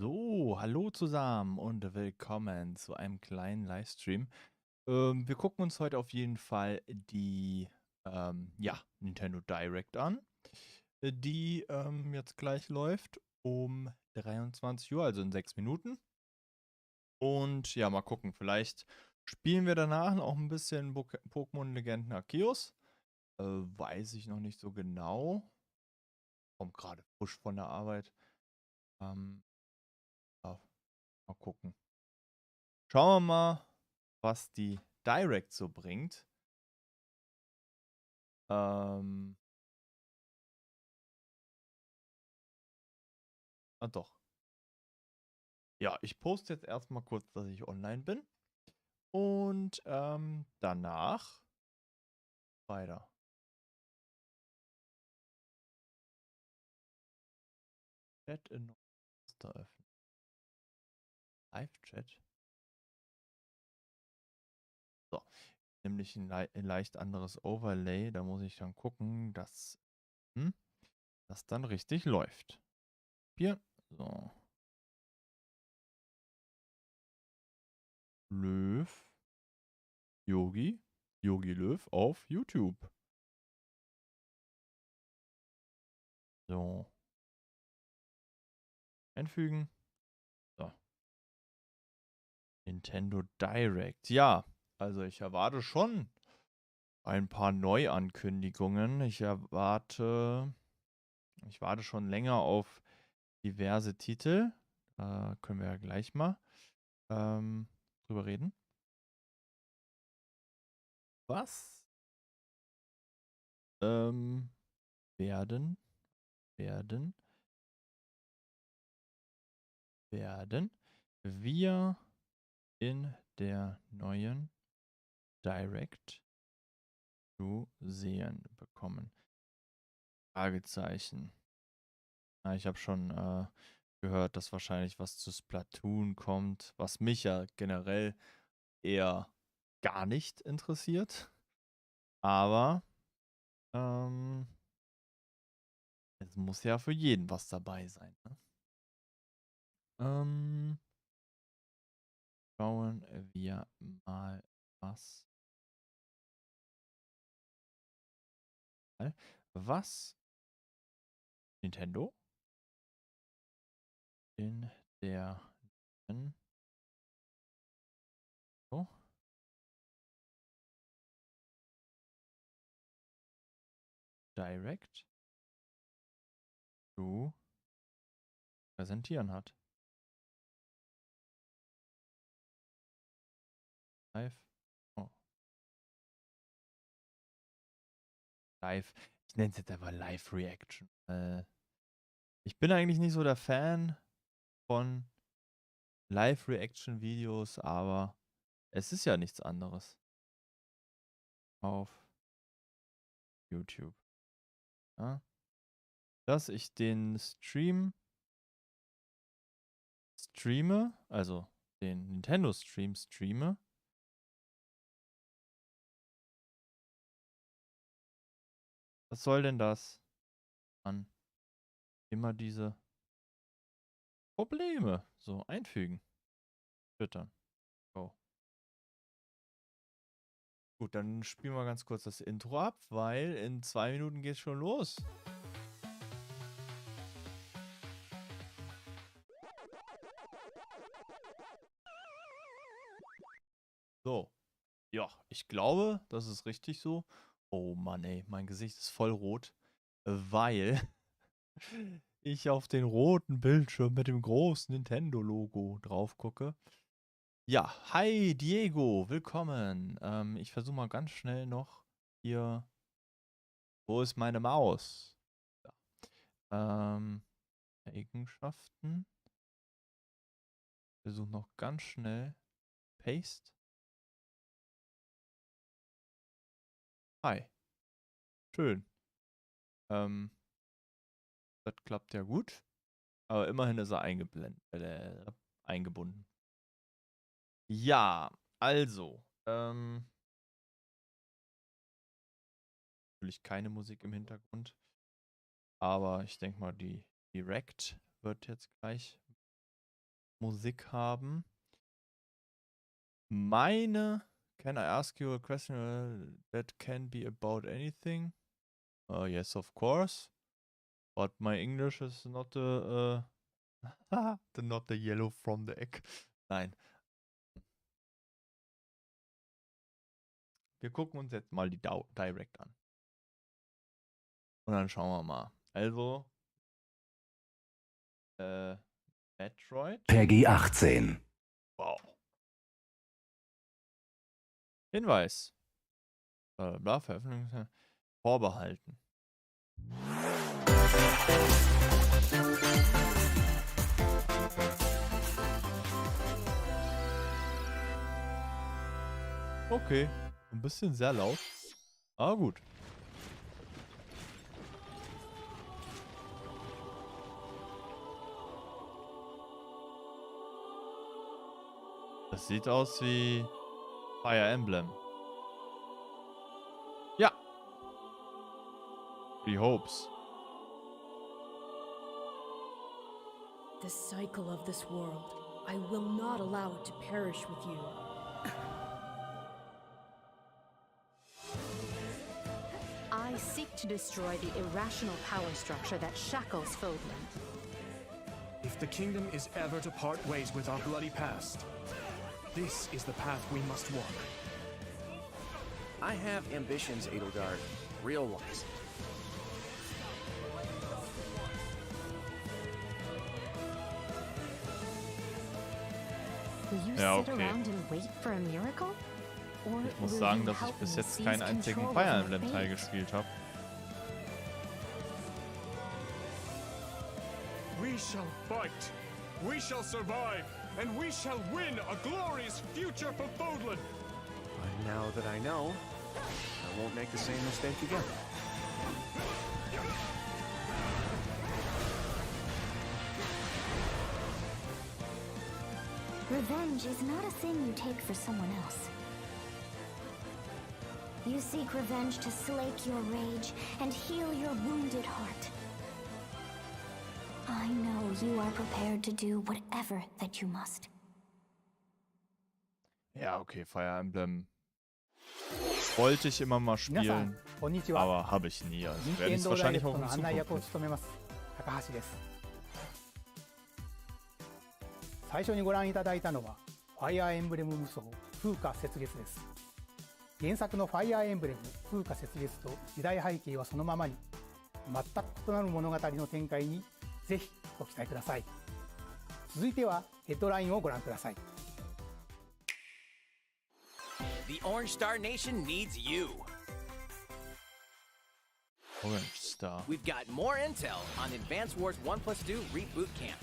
So, hallo zusammen und willkommen zu einem kleinen Livestream. Wir gucken uns heute auf jeden Fall die Nintendo Direct an, die jetzt gleich läuft um 23 Uhr, also in 6 Minuten. Und ja, mal gucken, vielleicht spielen wir danach noch ein bisschen Pokémon Legenden Arceus. Weiß ich noch nicht so genau. Kommt gerade frisch von der Arbeit. Ähm, ja, mal gucken. Schauen wir mal, was die Direct so bringt. Ähm, doch. Ja, ich poste jetzt erstmal kurz, dass ich online bin. Und danach weiter. Chat in Fenster öffnen. Live-Chat. So, nämlich ein leicht anderes Overlay. Da muss ich dann gucken, dass das dann richtig läuft. Hier. So. Löw. Yogi. Yogi Löw auf YouTube. So. Einfügen. So. Nintendo Direct. Ja, also ich erwarte schon ein paar Neuankündigungen. Ich warte schon länger auf diverse Titel. Können wir ja gleich mal drüber reden. Was werden, werden, werden wir in der neuen Direct zu sehen bekommen? Fragezeichen. Ich habe schon gehört, dass wahrscheinlich was zu Splatoon kommt, was mich ja generell eher gar nicht interessiert. Aber ähm, es muss ja für jeden was dabei sein. Ne? Ähm, Schauen wir mal, was Nintendo in der Nintendo Direct zu präsentieren hat. Live. Oh, live. Ich nenne es jetzt einfach Live Reaction. Ich bin eigentlich nicht so der Fan von Live-Reaction-Videos, aber es ist ja nichts anderes auf YouTube. Ja? Dass ich den Stream streame, also den Nintendo-Stream streame. Was soll denn das? An immer diese Probleme so einfügen. Füttern. Go. Gut, dann spielen wir ganz kurz das Intro ab, weil in 2 Minuten geht's schon los. So. Ja, ich glaube, das ist richtig so. Oh Mann, ey, mein Gesicht ist voll rot, weil ich auf den roten Bildschirm mit dem großen Nintendo-Logo drauf gucke. Ja, hi Diego, willkommen. Ich versuche mal ganz schnell noch hier. Wo ist meine Maus? Da. Eigenschaften. Versuche noch ganz schnell. Paste. Hi. Schön. Ähm, Das klappt ja gut. Aber immerhin ist er eingebunden. Ja, also. Natürlich keine Musik im Hintergrund. Aber ich denke mal, die Direct wird jetzt gleich Musik haben. Meine, can I ask you a question that can be about anything? Yes, of course. But my English is not not the yellow from the egg. Nein. Wir gucken uns jetzt mal die Direct an. Und dann schauen wir mal. Also, Metroid. Peggy 18. Wow. Hinweis. Bla, Veröffentlichung. Vorbehalten. Okay. Ein bisschen sehr laut. Aber gut. Das sieht aus wie Fire Emblem. Ja. Three Hopes. The cycle of this world. I will not allow it to perish with you. I seek to destroy the irrational power structure that shackles Fodlan. If the kingdom is ever to part ways with our bloody past, this is the path we must walk. I have ambitions, Edelgard. Real ones. Will you Ja, sit okay. around and wait for a miracle? Or Ich muss will sagen, you dass ich help bis me jetzt seize keinen einzigen control Fire of my Emblem Teil fate? gespielt habe. We shall fight. We shall survive. And we shall win a glorious future for Fodlan. And now that I know, I won't make the same mistake again. Revenge is not a thing you take for someone else. You seek revenge to slake your rage and heal your wounded heart. I know you are prepared to do whatever that you must. Ja, okay, Fire Emblem wollte ich immer mal 皆さん spielen, こんにちは aber habe ich nie. Also 任 werde ich 天 es 堂ダイレ wahrscheinlich ク auch ト in の案内役を Zukunft. 務めます高橋です。最初にご覧いただいたのはファイアーエンブレム無双風化雪月です。原作のファイアーエンブレム風化雪月と時代背景はそのままに全く異なる物語の展開にぜひご期待ください。続いてはヘッドラインをご覧ください。 The Orange Star Nation needs you. Orange Star. We've got more intel on Advance Wars 1+2 Reboot Camp.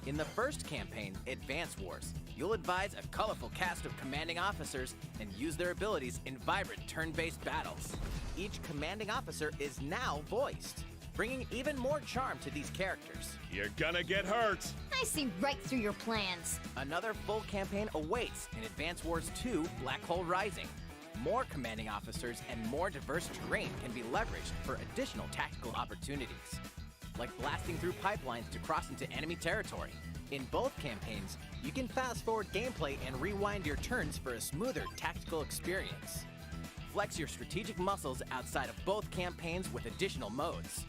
In the first campaign, Advance Wars, you'll advise a colorful cast of commanding officers and use their abilities in vibrant turn-based battles. Each commanding officer is now voiced, bringing even more charm to these characters. You're gonna get hurt. I see right through your plans. Another full campaign awaits in Advance Wars 2 Black Hole Rising. More commanding officers and more diverse terrain can be leveraged for additional tactical opportunities, like blasting through pipelines to cross into enemy territory. In both campaigns, you can fast-forward gameplay and rewind your turns for a smoother tactical experience. Flex your strategic muscles outside of both campaigns with additional modes.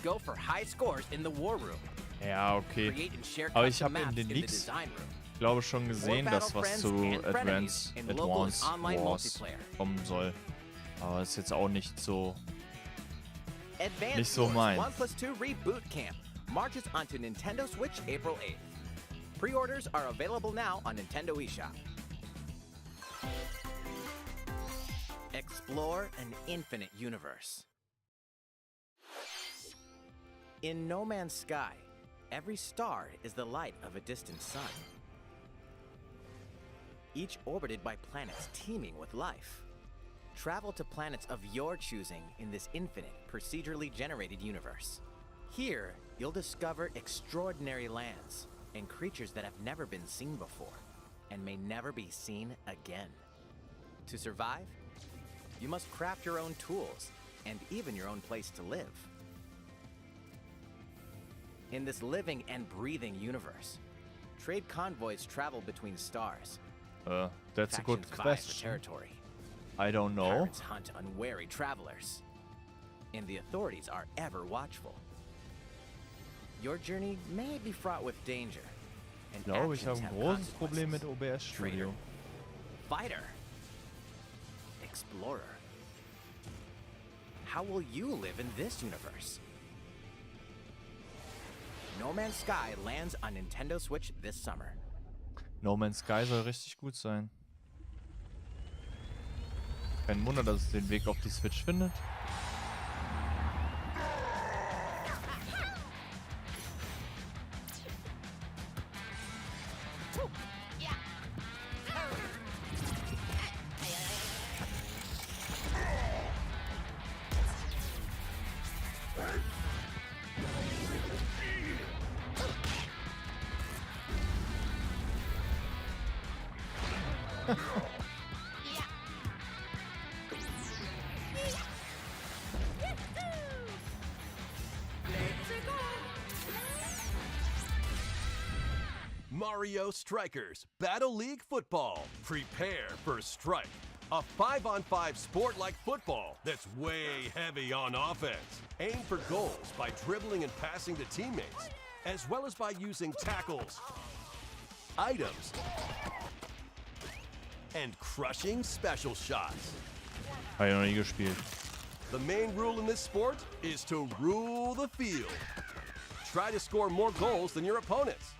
Go for high scores in the War Room. Ja, okay. Create and share Aber ich custom habe in maps den in the Leaks, design room. ich glaube schon gesehen, dass was zu Advance Wars kommen soll. Aber ist jetzt auch nicht so Advance so Wars meins. 1+2 Reboot Camp marches onto Nintendo Switch April 8th. Pre-orders are available now on Nintendo eShop. Explore an infinite universe. In No Man's Sky, every star is the light of a distant sun, each orbited by planets teeming with life. Travel to planets of your choosing in this infinite, procedurally generated universe. Here, you'll discover extraordinary lands and creatures that have never been seen before and may never be seen again. To survive, you must craft your own tools and even your own place to live. In this living and breathing universe, trade convoys travel between stars. That's a good Factions vie for question. territory. I don't know. Pirates hunt unwary travelers. And the authorities are ever watchful. Your journey may be fraught with danger. Ich And glaube, ich habe actions ein have großes Problem mit consequences. OBS Trader. Studio. Fighter. Explorer. How will you live in this universe? No Man's Sky lands on Nintendo Switch this summer. No Man's Sky soll richtig gut sein. Kein Wunder, dass es den Weg auf die Switch findet. Mario Strikers Battle League Football. Prepare for Strike, a 5-on-5 sport like football that's way heavy on offense. Aim for goals by dribbling and passing to teammates, as well as by using tackles, items, and crushing special shots. Habe ich noch nie gespielt. The main rule in this sport is to rule the field. Try to score more goals than your opponents.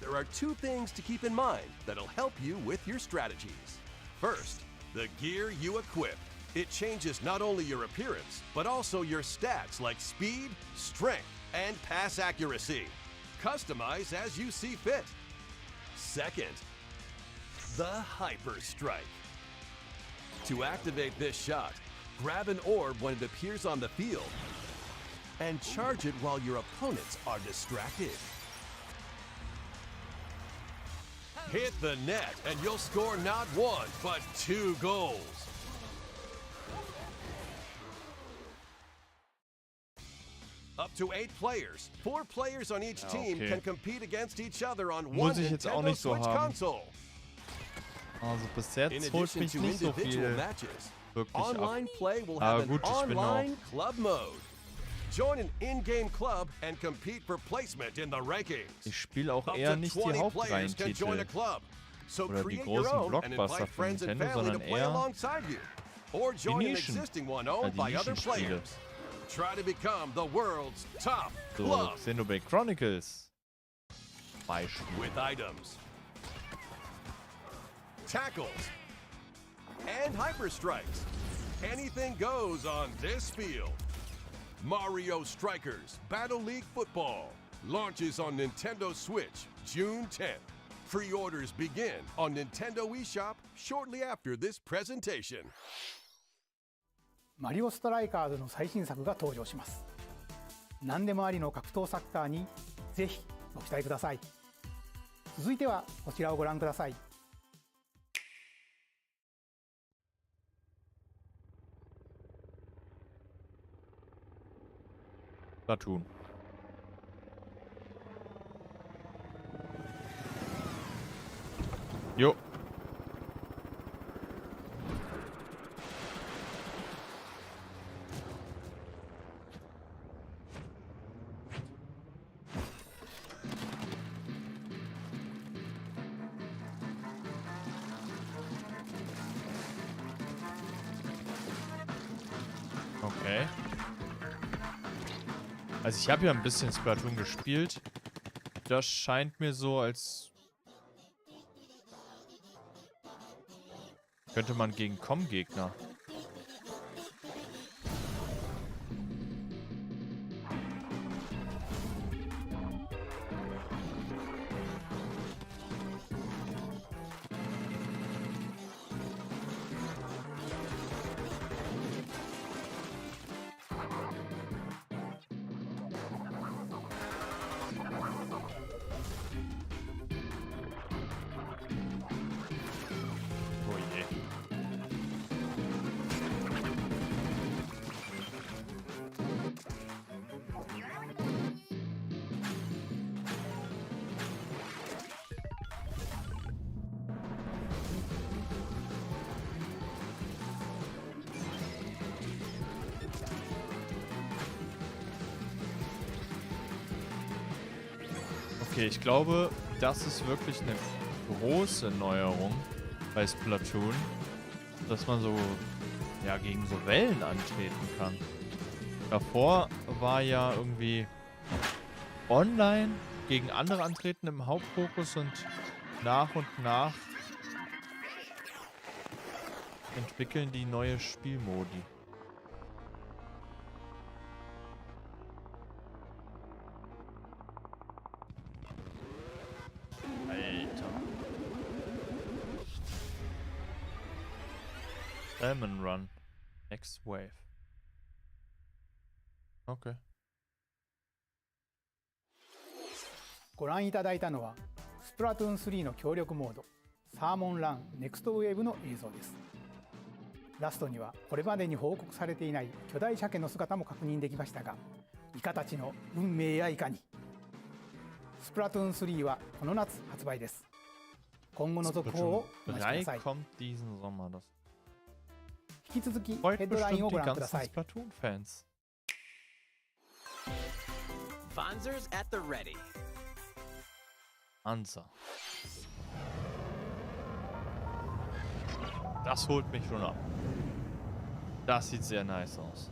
There are two things to keep in mind that'll help you with your strategies. First, the gear you equip. It changes not only your appearance, but also your stats like speed, strength, and pass accuracy. Customize as you see fit. Second, the Hyper Strike. To activate this shot, grab an orb when it appears on the field and charge it while your opponents are distracted. Hit the net and you'll score not one, but 2 goals. Up to 8 players. 4 players on each team okay. can compete against each other on Muss one ich jetzt auch Nintendo nicht so Switch haben. console. Also bis In jetzt holt addition mich to nicht so individual viel matches, wirklich ab. online play will Ah, have gut, an ich bin online club mode. Join an in-game club and compete for placement in the rankings. Ich spiele auch Up eher to nicht die 20 players can join a Hauptreihen-Titel club. So oder die create your großen own and Blockbuster invite von friends and Nintendo, family to sondern play eher alongside you. Or die join an Nischen, existing one die owned by other Nischenspiele. players. Try to become the world's top So, club Xenoblade Chronicles. Beispiel. with items, tackles, and hyper strikes. Anything goes on this field. Mario Strikers Battle League Football launches on Nintendo Switch June 10th. Pre-orders begin on Nintendo eShop shortly after this presentation. マリオストライカーズの最新作が登場します。何でもありの格闘サッカーにぜひご期待ください。続いてはこちらをご覧ください。Platoon. Jo. Okay. Also ich habe ja ein bisschen Splatoon gespielt. Das scheint mir so, als könnte man gegen Com-Gegner. Oh je. Okay, ich glaube, das ist wirklich eine große Neuerung bei Splatoon, dass man so, ja, gegen so Wellen antreten kann. Davor war ja irgendwie online gegen andere antreten im Hauptfokus und nach entwickeln die neue Spielmodi. Alter. Salmon Run. Next Wave. Okay. ご覧いただいたのはスプラトゥーン3の協力モードサーモンランネクストウェーブの映像です。ラストにはこれまでに報告されていない巨大鮭の姿も確認できましたが、イカたちの運命やいかに。スプラトゥーン3はこの夏発売です。今後の続報をお待ちください。 3 kommt diesen Sommer. Das 引き続きヘ freut ッドライン bestimmt を die ご覧くだ ganzen さい。 Splatoon-Fans. Fonzers at the ready. Ansa. Das holt mich schon ab. Das sieht sehr nice aus.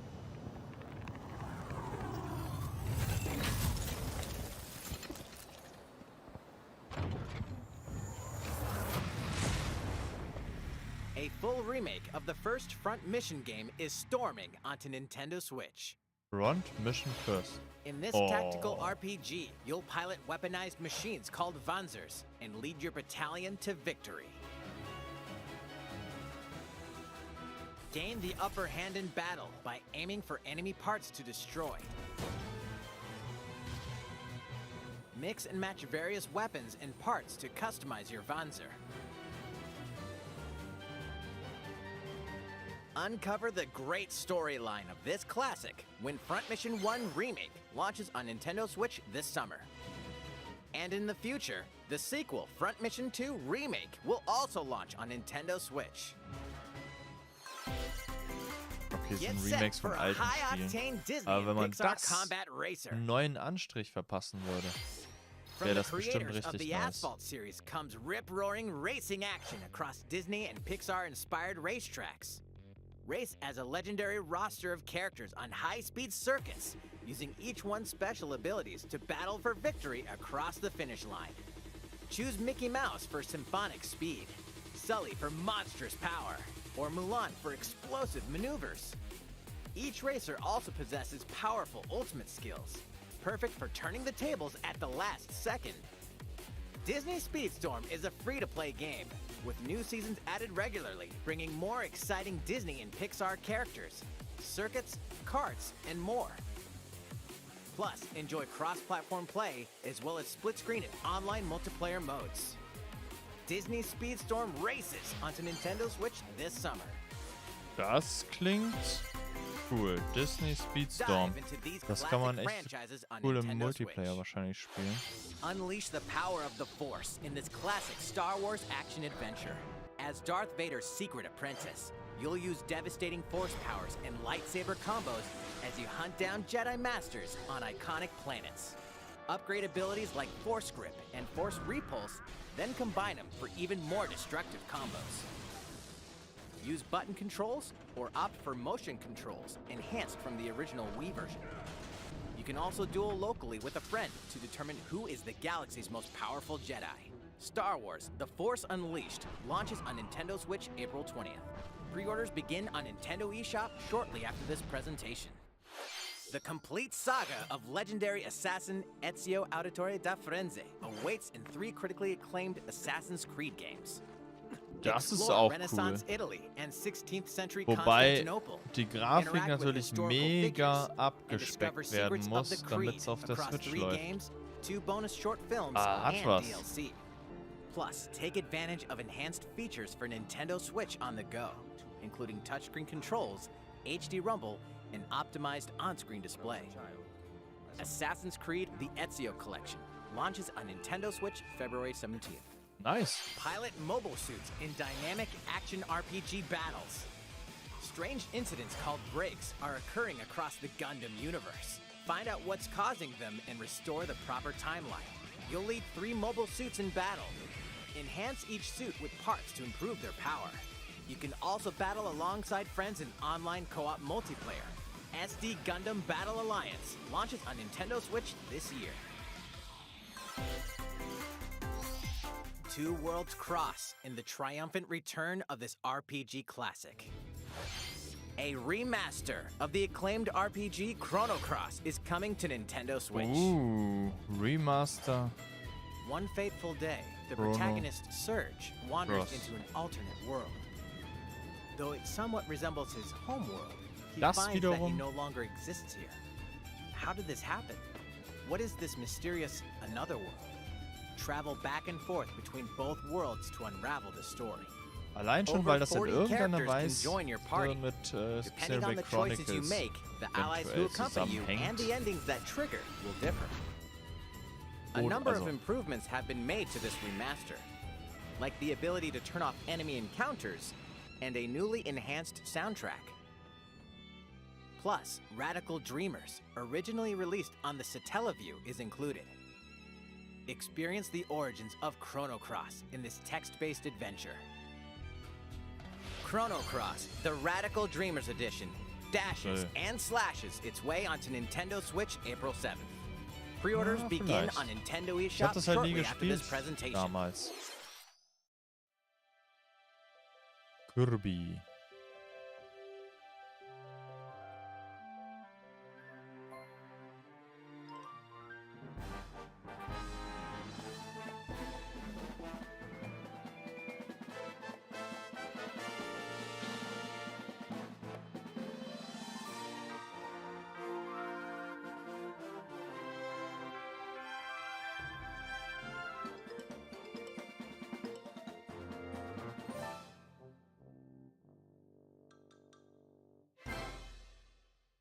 A full remake of the first Front Mission game is storming onto Nintendo Switch. Front Mission first. In this tactical RPG, you'll pilot weaponized machines called Wanzers and lead your battalion to victory. Gain the upper hand in battle by aiming for enemy parts to destroy. Mix and match various weapons and parts to customize your Wanzer. Uncover the great storyline of this classic when Front Mission 1 Remake launches on Nintendo Switch this summer. And in the future, the sequel, Front Mission 2 Remake, will also launch on Nintendo Switch. Okay, es Get sind set Remakes for von a alten high-octane Spielen. Disney Aber wenn and man Pixar das Combat Racer. einen neuen Anstrich verpassen würde, From wäre the das bestimmt creators of richtig the nice. Asphalt series comes rip-roaring racing action across Disney and Pixar-inspired racetracks. Race as a legendary roster of characters on high-speed circuits, using each one's special abilities to battle for victory across the finish line. Choose Mickey Mouse for symphonic speed, Sully for monstrous power, or Mulan for explosive maneuvers. Each racer also possesses powerful ultimate skills, perfect for turning the tables at the last second. Disney Speedstorm is a free-to-play game, with new seasons added regularly, bringing more exciting Disney and Pixar characters, circuits, karts, and more. Plus, enjoy cross-platform play, as well as split-screen and online multiplayer modes. Disney Speedstorm races onto Nintendo Switch this summer. Das klingt cool. Disney Speedstorm. Dive into these Das kann man classic echt franchises on cool im Nintendo Multiplayer Switch. wahrscheinlich spielen. Unleash the power of the Force in this classic Star Wars action-adventure. As Darth Vader's secret apprentice, you'll use devastating Force powers and lightsaber combos as you hunt down Jedi Masters on iconic planets. Upgrade abilities like Force Grip and Force Repulse, then combine them for even more destructive combos. Use button controls or opt for motion controls enhanced from the original Wii version. You can also duel locally with a friend to determine who is the galaxy's most powerful Jedi. Star Wars: The Force Unleashed launches on Nintendo Switch April 20th. Pre-orders begin on Nintendo eShop shortly after this presentation. The complete saga of legendary assassin Ezio Auditore da Firenze awaits in 3 critically acclaimed Assassin's Creed games. Das ist Explore auch Renaissance cool. Italy and 16th century Wobei Constantinople. die Grafik Interact with natürlich historical mega figures and discover abgespeckt werden secrets of muss, the Creed damit es auf der across Switch 3 läuft. games, 2 bonus short films, Hat and was. DLC. Plus, take advantage of enhanced features for Nintendo Switch on the go, including touchscreen controls, HD rumble, and optimized on-screen display. Assassin's Creed: The Ezio Collection launches on Nintendo Switch February 17th. Nice. Pilot mobile suits in dynamic action RPG battles. Strange incidents called breaks are occurring across the Gundam universe. Find out what's causing them and restore the proper timeline. you'll lead 3 mobile suits in battle. Enhance each suit with parts to improve their power. You can also battle alongside friends in online co-op multiplayer. SD Gundam Battle Alliance launches on Nintendo Switch this year. Two worlds cross in the triumphant return of this RPG classic. A remaster of the acclaimed RPG Chrono Cross is coming to Nintendo Switch. Ooh, remaster. One fateful day, the Chrono protagonist Surge wanders Cross. into an alternate world. Though it somewhat resembles his home world, he Das finds that he wiederum- no longer exists here. How did this happen? What is this mysterious another world? Travel back and forth between both worlds to unravel the story. Allein schon, Over weil das in 40 irgendeiner characters can join your party. Weise mit Depending on the Xenoblade choices you Chronicles make, the allies who eventuell accompany you and zusammenhängt. the endings that trigger will differ. A Und number of also- improvements have been made to this remaster, like the ability to turn off enemy encounters and a newly enhanced soundtrack. Plus, Radical Dreamers, originally released on the Satellaview, is included. Experience the origins of Chrono Cross in this text-based adventure. Chrono Cross, the Radical Dreamers Edition, dashes and slashes its way onto Nintendo Switch April 7th. Pre-orders Ja, begin vielleicht. on Nintendo Ich hab eShop das halt nie shortly after this gespielt presentation. damals. Kirby.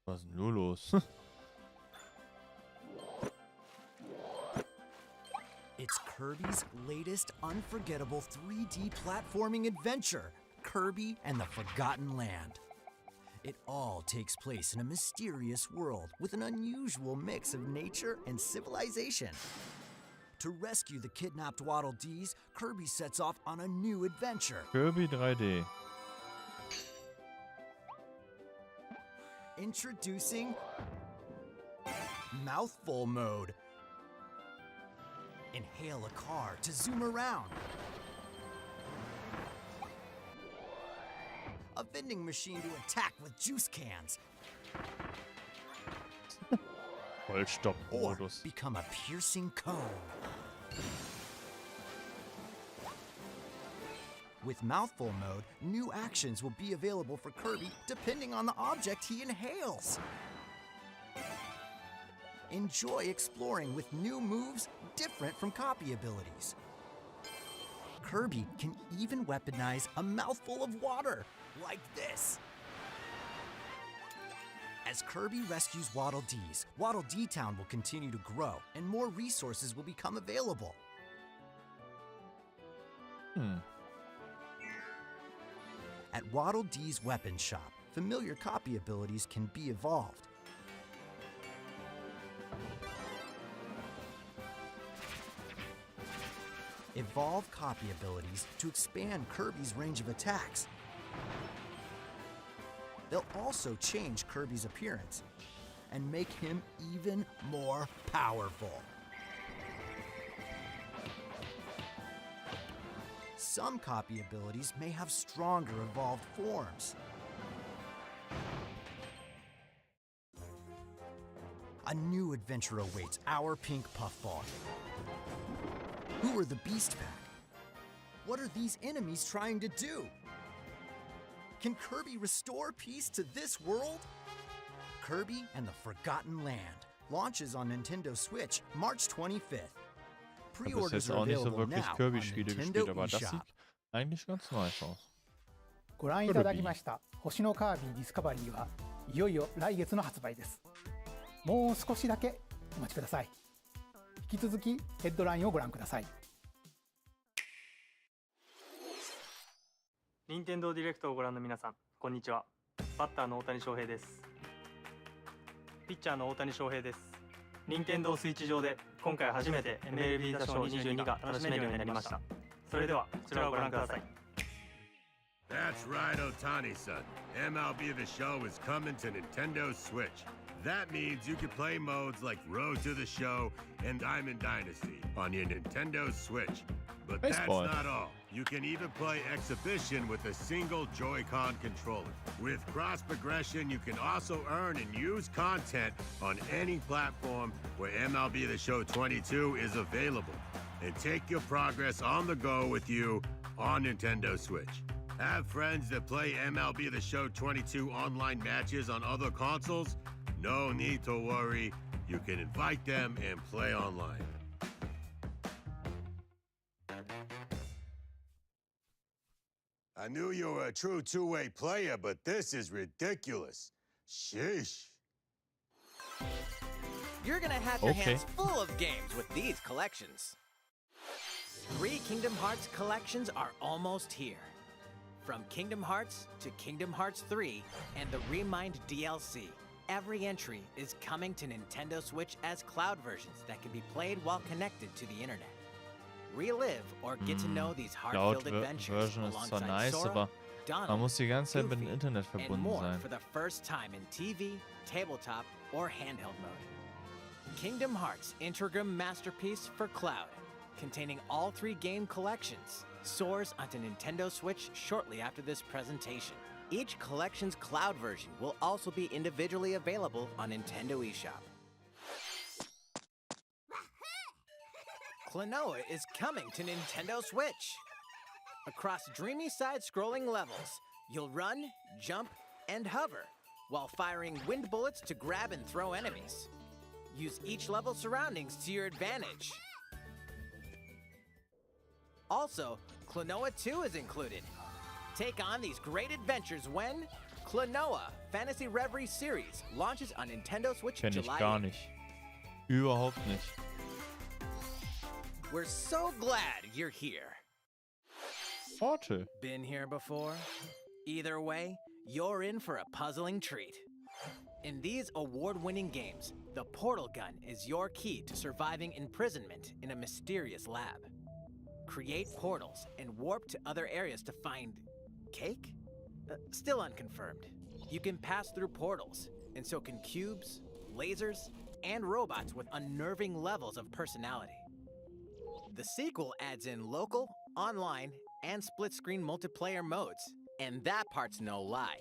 Was ist denn nur los? It's Kirby's latest unforgettable 3D platforming adventure, Kirby and the Forgotten Land. It all takes place in a mysterious world with an unusual mix of nature and civilization. To rescue the kidnapped Waddle Dees, Kirby sets off on a new adventure. Kirby 3D. Introducing Mouthful Mode. Inhale a car to zoom around. A vending machine to attack with juice cans. Or Vollstopp-Modus. become a piercing cone. With Mouthful Mode, new actions will be available for Kirby depending on the object he inhales. Enjoy exploring with new moves different from copy abilities. Kirby can even weaponize a mouthful of water, like this. As Kirby rescues Waddle Dees, Waddle Dee Town will continue to grow and more resources will become available. At Waddle Dee's weapon shop, familiar copy abilities can be evolved. Evolve copy abilities to expand Kirby's range of attacks. They'll also change Kirby's appearance and make him even more powerful. Some copy abilities may have stronger evolved forms. A new adventure awaits our pink puffball. Who are the Beast Pack? What are these enemies trying to do? Can Kirby restore peace to this world? Kirby and the Forgotten Land launches on Nintendo Switch March 25th. Ich habe bis Pre-orders jetzt are auch nicht so available wirklich now on Kirby-Spiele Nintendo gespielt, aber das eShop. sieht eigentlich ganz nice aus.ご覧いただきました星のカービィディスカバリーはいよいよ来月の発売です。もう少しだけお待ちください。引き続きヘッドラインをご覧ください。任天堂ディレクトをご覧の皆さん、こんにちは。バッターの大谷翔平です。ピッチャーの大谷翔平です。任天堂スイッチ上で今回初めて MLB ザショー22が楽しめるようになりました。それではこちらをご覧ください。 That's right, Otani-san. MLB The Show is coming to Nintendo Switch. That means you can play modes like Road to the Show and Diamond Dynasty on your Nintendo Switch. But that's not all. You can even play Exhibition with a single Joy-Con controller. With cross progression, you can also earn and use content on any platform where MLB The Show 22 is available. And take your progress on the go with you on Nintendo Switch. Have friends that play MLB The Show 22 online matches on other consoles? No need to worry. You can invite them and play online. I knew you were a true two-way player, but this is ridiculous. Sheesh. You're gonna have your hands full of games with these collections. 3 Kingdom Hearts collections are almost here. From Kingdom Hearts to Kingdom Hearts 3 and the Remind DLC, every entry is coming to Nintendo Switch as cloud versions that can be played while connected to the internet. Relive or get to know these heart-filled adventures alongside Sora, Donald, Goofy, and more for the first time in TV, tabletop, or handheld mode. Kingdom Hearts Intergram Masterpiece for Cloud, containing all 3 game collections, soars onto Nintendo Switch shortly after this presentation. Each collection's cloud version will also be individually available on Nintendo eShop. Klonoa is coming to Nintendo Switch. Across dreamy side-scrolling levels, you'll run, jump, and hover while firing wind bullets to grab and throw enemies. Use each level's surroundings to your advantage. Also, Klonoa 2 is included. Take on these great adventures when Klonoa Fantasy Reverie Series launches on Nintendo Switch July 8th. Überhaupt nicht. We're so glad you're here. Portal. Been here before? Either way, you're in for a puzzling treat. In these award-winning games, the portal gun is your key to surviving imprisonment in a mysterious lab. Create portals and warp to other areas to find cake? Still unconfirmed. You can pass through portals, and so can cubes, lasers, and robots with unnerving levels of personality. The sequel adds in local, online, and split-screen multiplayer modes, and that part's no lie.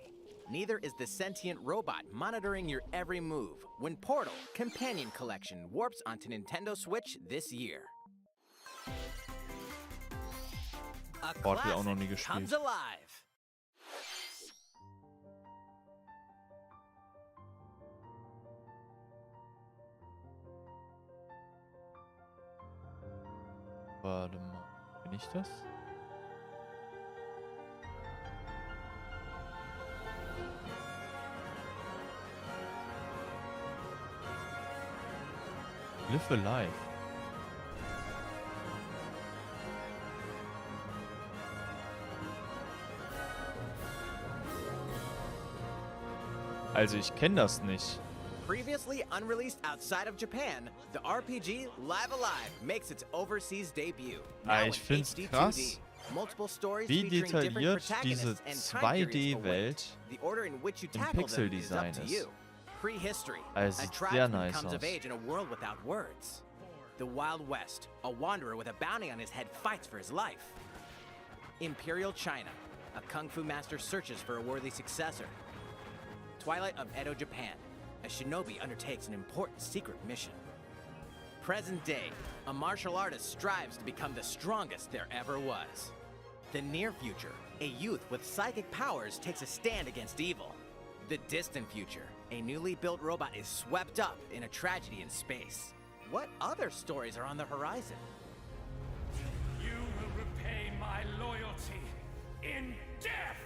Neither is the sentient robot monitoring your every move when Portal Companion Collection warps onto Nintendo Switch this year. A Portal auch noch nie classic gespielt. comes alive. Warte mal. Bin ich das? Live Alive. Also ich kenne das nicht. Previously unreleased outside of Japan, the RPG Live Alive makes its overseas debut. Now Ich in find's HD krass, 2D. Multiple stories wie featuring different detailliert diese protagonists and time periods await. 2D-Welt The order in which you im tackle them is up Pixeldesign to ist. you. Prehistory. Also A sieht sehr tribesman nice comes of aus. age in a world without words. The Wild West. A wanderer with a bounty on his head fights for his life. Imperial China. A kung fu master searches for a worthy successor. Twilight of Edo, Japan. A shinobi undertakes an important secret mission. Present day, a martial artist strives to become the strongest there ever was. The near future, a youth with psychic powers takes a stand against evil. The distant future, a newly built robot is swept up in a tragedy in space. What other stories are on the horizon? You will repay my loyalty in death!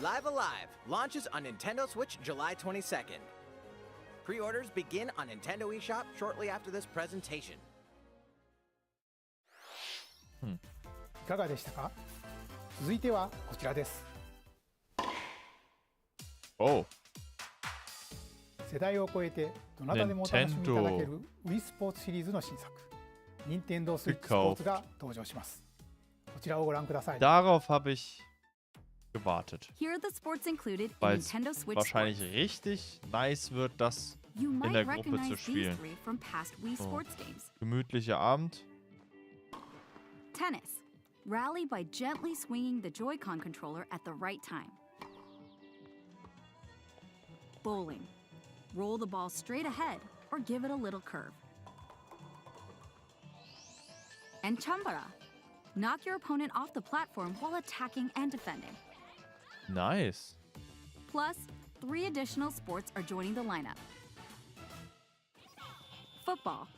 Live Alive launches on Nintendo Switch July 22nd. Pre-orders begin on Nintendo eShop shortly after this presentation. いかがでしたか？続いてはこちらです。Oh. 世代を超えてどなたでもお楽しみいただける Wii スポーツシリーズの新作、任天堂スイッチスポーツが登場します。こちらをご覧ください。Darauf habe ich gewartet. Here are the sports included in Weil es Nintendo Switch wahrscheinlich Sports. richtig nice wird, das You in might der Gruppe zu recognize these spielen. three from past Wii So. Sports games. Gemütlicher Abend. Tennis. Rally by gently swinging the Joy-Con controller at the right time. Bowling. Roll the ball straight ahead or give it a little curve. And Chambara. Knock your opponent off the platform while attacking and defending. Nice. Plus, 3 additional sports are joining the lineup. Football.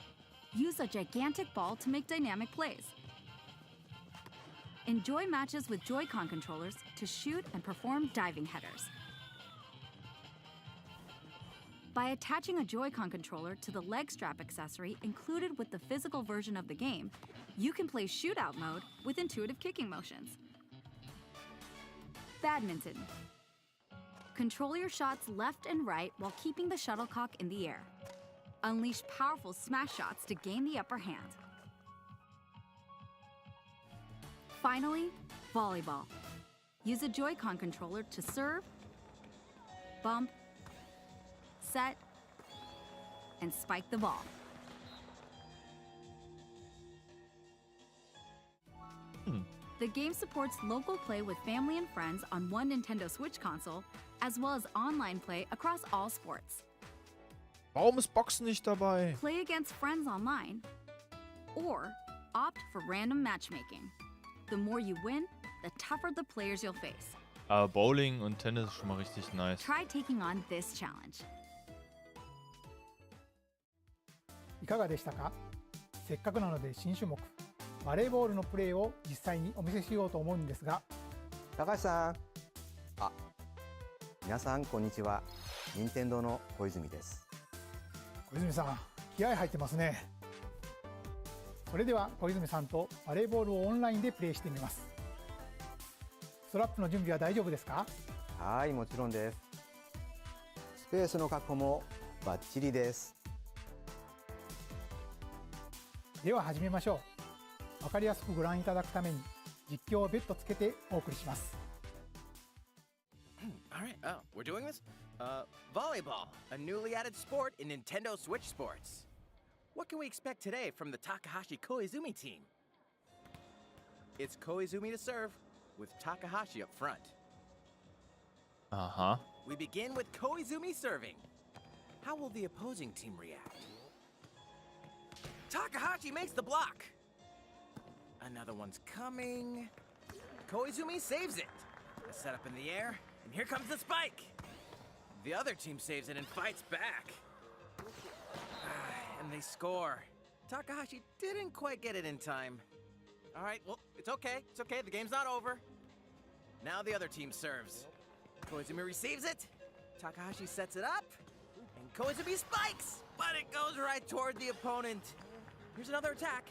Use a gigantic ball to make dynamic plays. Enjoy matches with Joy-Con controllers to shoot and perform diving headers. By attaching a Joy-Con controller to the leg strap accessory included with the physical version of the game, you can play shootout mode with intuitive kicking motions. Badminton. Control your shots left and right while keeping the shuttlecock in the air. Unleash powerful smash shots to gain the upper hand. Finally, volleyball. Use a Joy-Con controller to serve, bump, set, and spike the ball. The game supports local play with family and friends on one Nintendo Switch console, as well as online play across all sports. Warum ist Boxen nicht dabei? Play against friends online, or opt for random matchmaking. The more you win, the tougher the players you'll face. Aber Bowling und Tennis ist schon mal richtig nice. Try taking on this challenge. いかがでしたか？せっかくなので新種目バレーボールのプレーを実際にお見せしようと思うんですが、高橋さん、皆さんこんにちは。任天堂の小泉です。小泉さん、気合入ってますね。それでは小泉さんとバレーボールをオンラインでプレーしてみます。ストラップの準備は大丈夫ですか？はい、もちろんです。スペースの確保もバッチリです。では始めましょう。わかりやすくご覧いただくために実況を別途つけてお送りします。All right, we're doing this? Volleyball, a newly added sport in Nintendo Switch Sports. What can we expect today from the Takahashi Koizumi team? It's Koizumi to serve, with Takahashi up front. Aha. We begin with Koizumi serving. How will the opposing team react? Takahashi makes the block. Another one's coming. Koizumi saves it. A setup in the air, and here comes the spike. The other team saves it and fights back. And they score. Takahashi didn't quite get it in time. All right, well, it's okay. It's okay. The game's not over. Now the other team serves. Koizumi receives it. Takahashi sets it up. And Koizumi spikes. But it goes right toward the opponent. Here's another attack.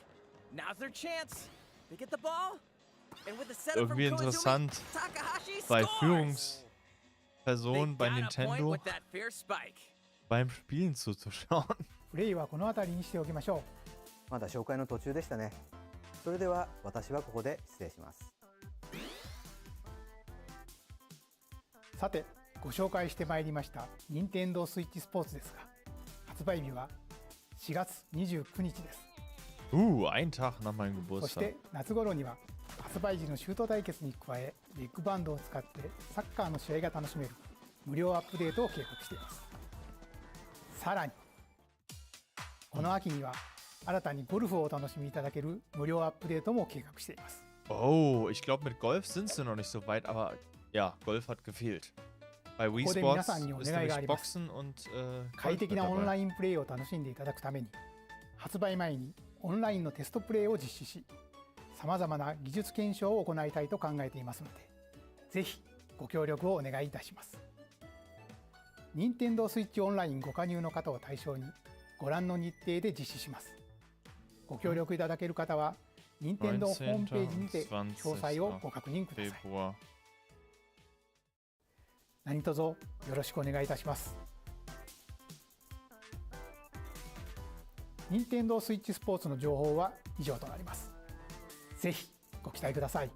Now's their chance. They get the ball. And with the setup from Irgendwie Koizumi, interessant, Takahashi bei scores. Führungspersonen bei They got a point Nintendo with that fierce spike. beim Spielen zuzuschauen. プレイはこの辺りにしておきましょまだ紹介の途中でしたね。それでは私はここで失礼します。う。さて、ご紹介してまいりました任天堂スイッチスポーツですが、発売日は4月29日です。Ein Tag nach meinem そし Geburtstag. て夏頃には発売時のシュート対決に加え、ビッグバンドを使ってサッカーの試合が楽しめる無料アップデートを計画しています。さらにこの秋には新たにゴルフをお楽しみいただける無料アップデートも計画しています。Oh, ich glaube, mit Golf sind sie noch nicht so weit, aber ja, Golf hat gefehlt. Bei Wii ここで皆 Sports さんにお ist 願いがあ nämlich ります。 Boxen und 快 Golf 適 mit なオンラ dabei. インプレイを楽しんでいただくために、発売前にオンラインのテストプレイを実施し、さまざまな技術検証を行いたいと考えていますので、ぜひご協力をお願いいたします。任天堂スイッチオンラインご加入の方を対象にご覧の日程で実施します。ご協力いただける方は任天堂ホームページにて詳細をご確認ください。 Februar. 何卒よろしくお願いいたします。任天堂スイッチスポーツの情報は以上となります。ぜひご期待ください。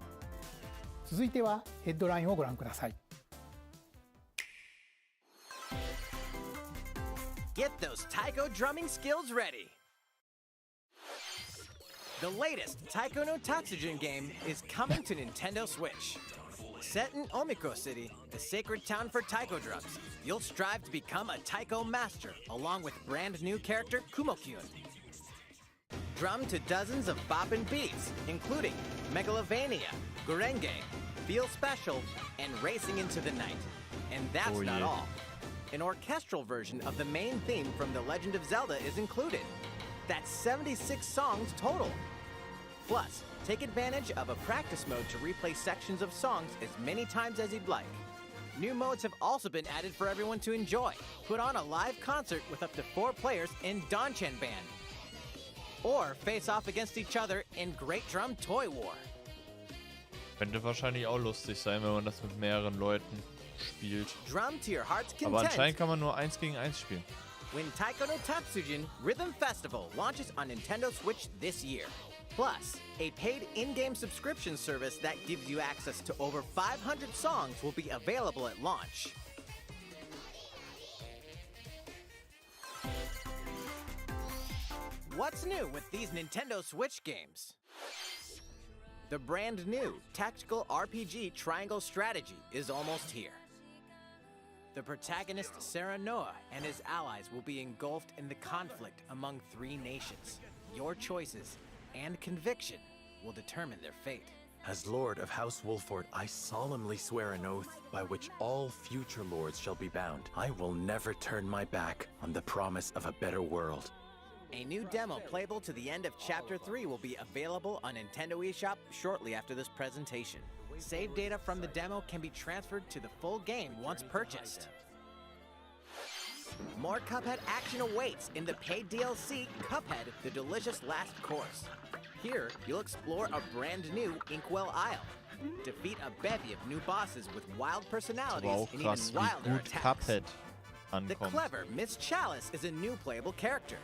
続いてはヘッドラインをご覧ください。Get those taiko drumming skills ready! The latest Taiko no Tatsujin game is coming to Nintendo Switch. Set in Omiko City, the sacred town for taiko drums, you'll strive to become a taiko master along with brand new character Kumo-kyun. Drum to dozens of boppin' beats, including Megalovania, Gurenge, Feel Special, and Racing into the Night. And that's not all. An orchestral version of the main theme from The Legend of Zelda is included. That's 76 songs total. Plus, take advantage of a practice mode to replay sections of songs as many times as you'd like. New modes have also been added for everyone to enjoy. Put on a live concert with up to 4 players in Danchan Band. Or face off against each other in Great Drum Toy War. Könnte wahrscheinlich auch lustig sein, wenn man das mit mehreren Leuten spielt. Drum to your heart's Aber content. anscheinend kann man nur 1 gegen 1 spielen. When Taiko no Tatsujin Rhythm Festival launches on Nintendo Switch this year. Plus, a paid in-game subscription service that gives you access to over 500 songs will be available at launch. What's new with these Nintendo Switch games? The brand new tactical RPG Triangle Strategy is almost here. The protagonist Sarah Noah and his allies will be engulfed in the conflict among 3 nations. Your choices and conviction will determine their fate. As Lord of House Wolford, I solemnly swear an oath by which all future lords shall be bound. I will never turn my back on the promise of a better world. A new demo playable to the end of Chapter 3 will be available on Nintendo eShop shortly after this presentation. Save data from the demo can be transferred to the full game once purchased. More Cuphead action awaits in the paid DLC, Cuphead, The Delicious Last Course. Here, you'll explore a brand new Inkwell Isle. Defeat a bevy of new bosses with wild personalities and even wilder attacks. The clever Miss Chalice is a new playable character.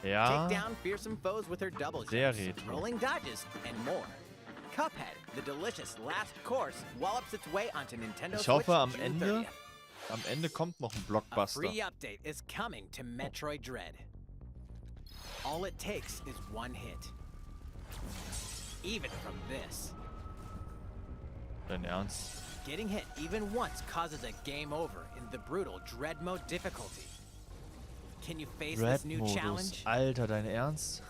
Ja. Take down fearsome foes with her double jumps, rolling dodges, and more. Cuphead, The Delicious Last Course, wallops its way onto Nintendo Ich hoffe, Switch am Ende kommt noch ein A Blockbuster. free update is coming to Metroid Dread. All it takes is one hit. Even from this. Dein Ernst? Getting hit even once causes a game over in the brutal Dread Mode difficulty. Can you face this new challenge? Alter, dein Ernst?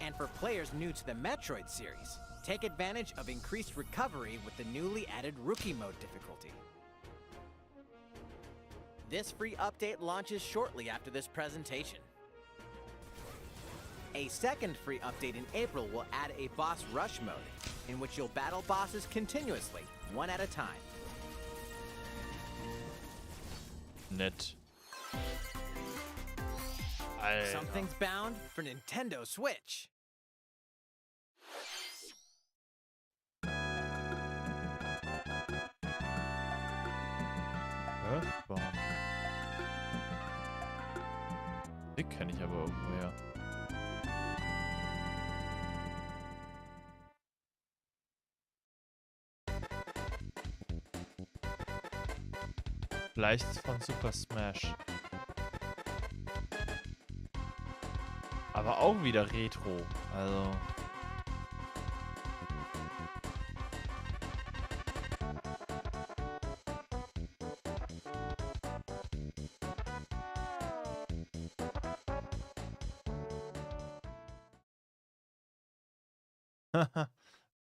And for players new to the Metroid series, take advantage of increased recovery with the newly added Rookie Mode difficulty. This free update launches shortly after this presentation. A second free update in April will add a boss rush mode, in which you'll battle bosses continuously, one at a time. Nett. Alter. Something's bound for Nintendo Switch. Earthbound. Den kenne ich aber irgendwoher. Vielleicht von Super Smash. Aber auch wieder Retro. Also.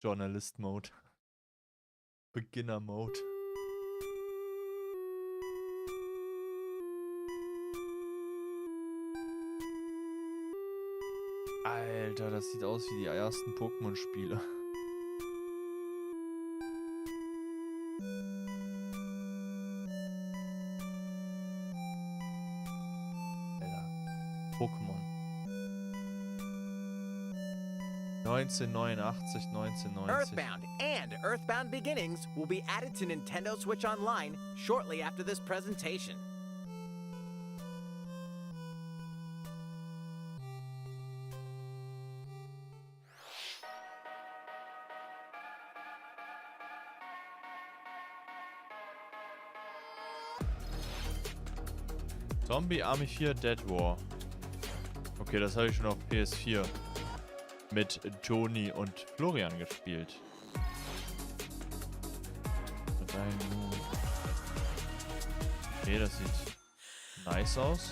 Journalist Mode. Beginner Mode. Alter, das sieht aus wie die ersten Pokémon-Spiele. Alter. Pokémon. 1989, 1990. Earthbound and Earthbound Beginnings will be added to Nintendo Switch Online shortly after this presentation. Zombie Army 4 Dead War. Okay, das habe ich schon auf PS4 mit Toni und Florian gespielt. Okay, das sieht nice aus.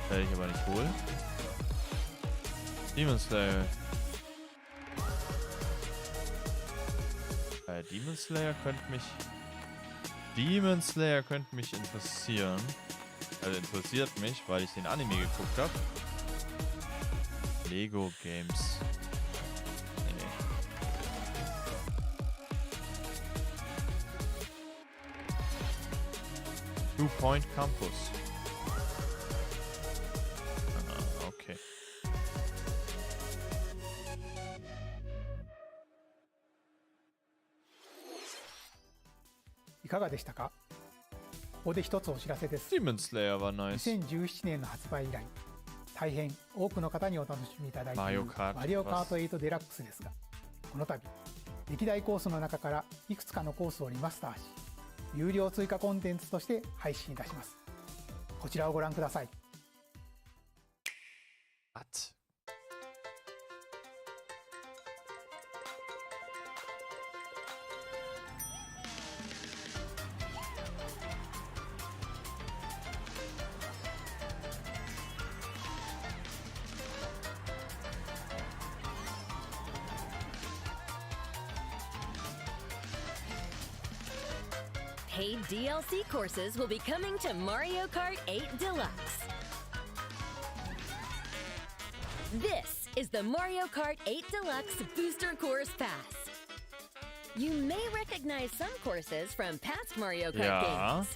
Werde ich aber nicht holen. Demon Slayer. Demon Slayer könnte mich interessieren. Also interessiert mich, weil ich den Anime geguckt habe. Lego Games. Nee. Two Point Campus. Ah, okay. いかがでしたか？ここで一つお知らせです。Demon Slayer はナイス。2017年の発売以来、大変多くの方にお楽しみいただいているマリオカート8デラックスですが、この度歴代コースの中からいくつかのコースをリマスターし、有料追加コンテンツとして配信いたします。こちらをご覧ください。Paid DLC courses will be coming to Mario Kart 8 Deluxe. This is the Mario Kart 8 Deluxe Booster Course Pass. You may recognize some courses from past Mario Kart games.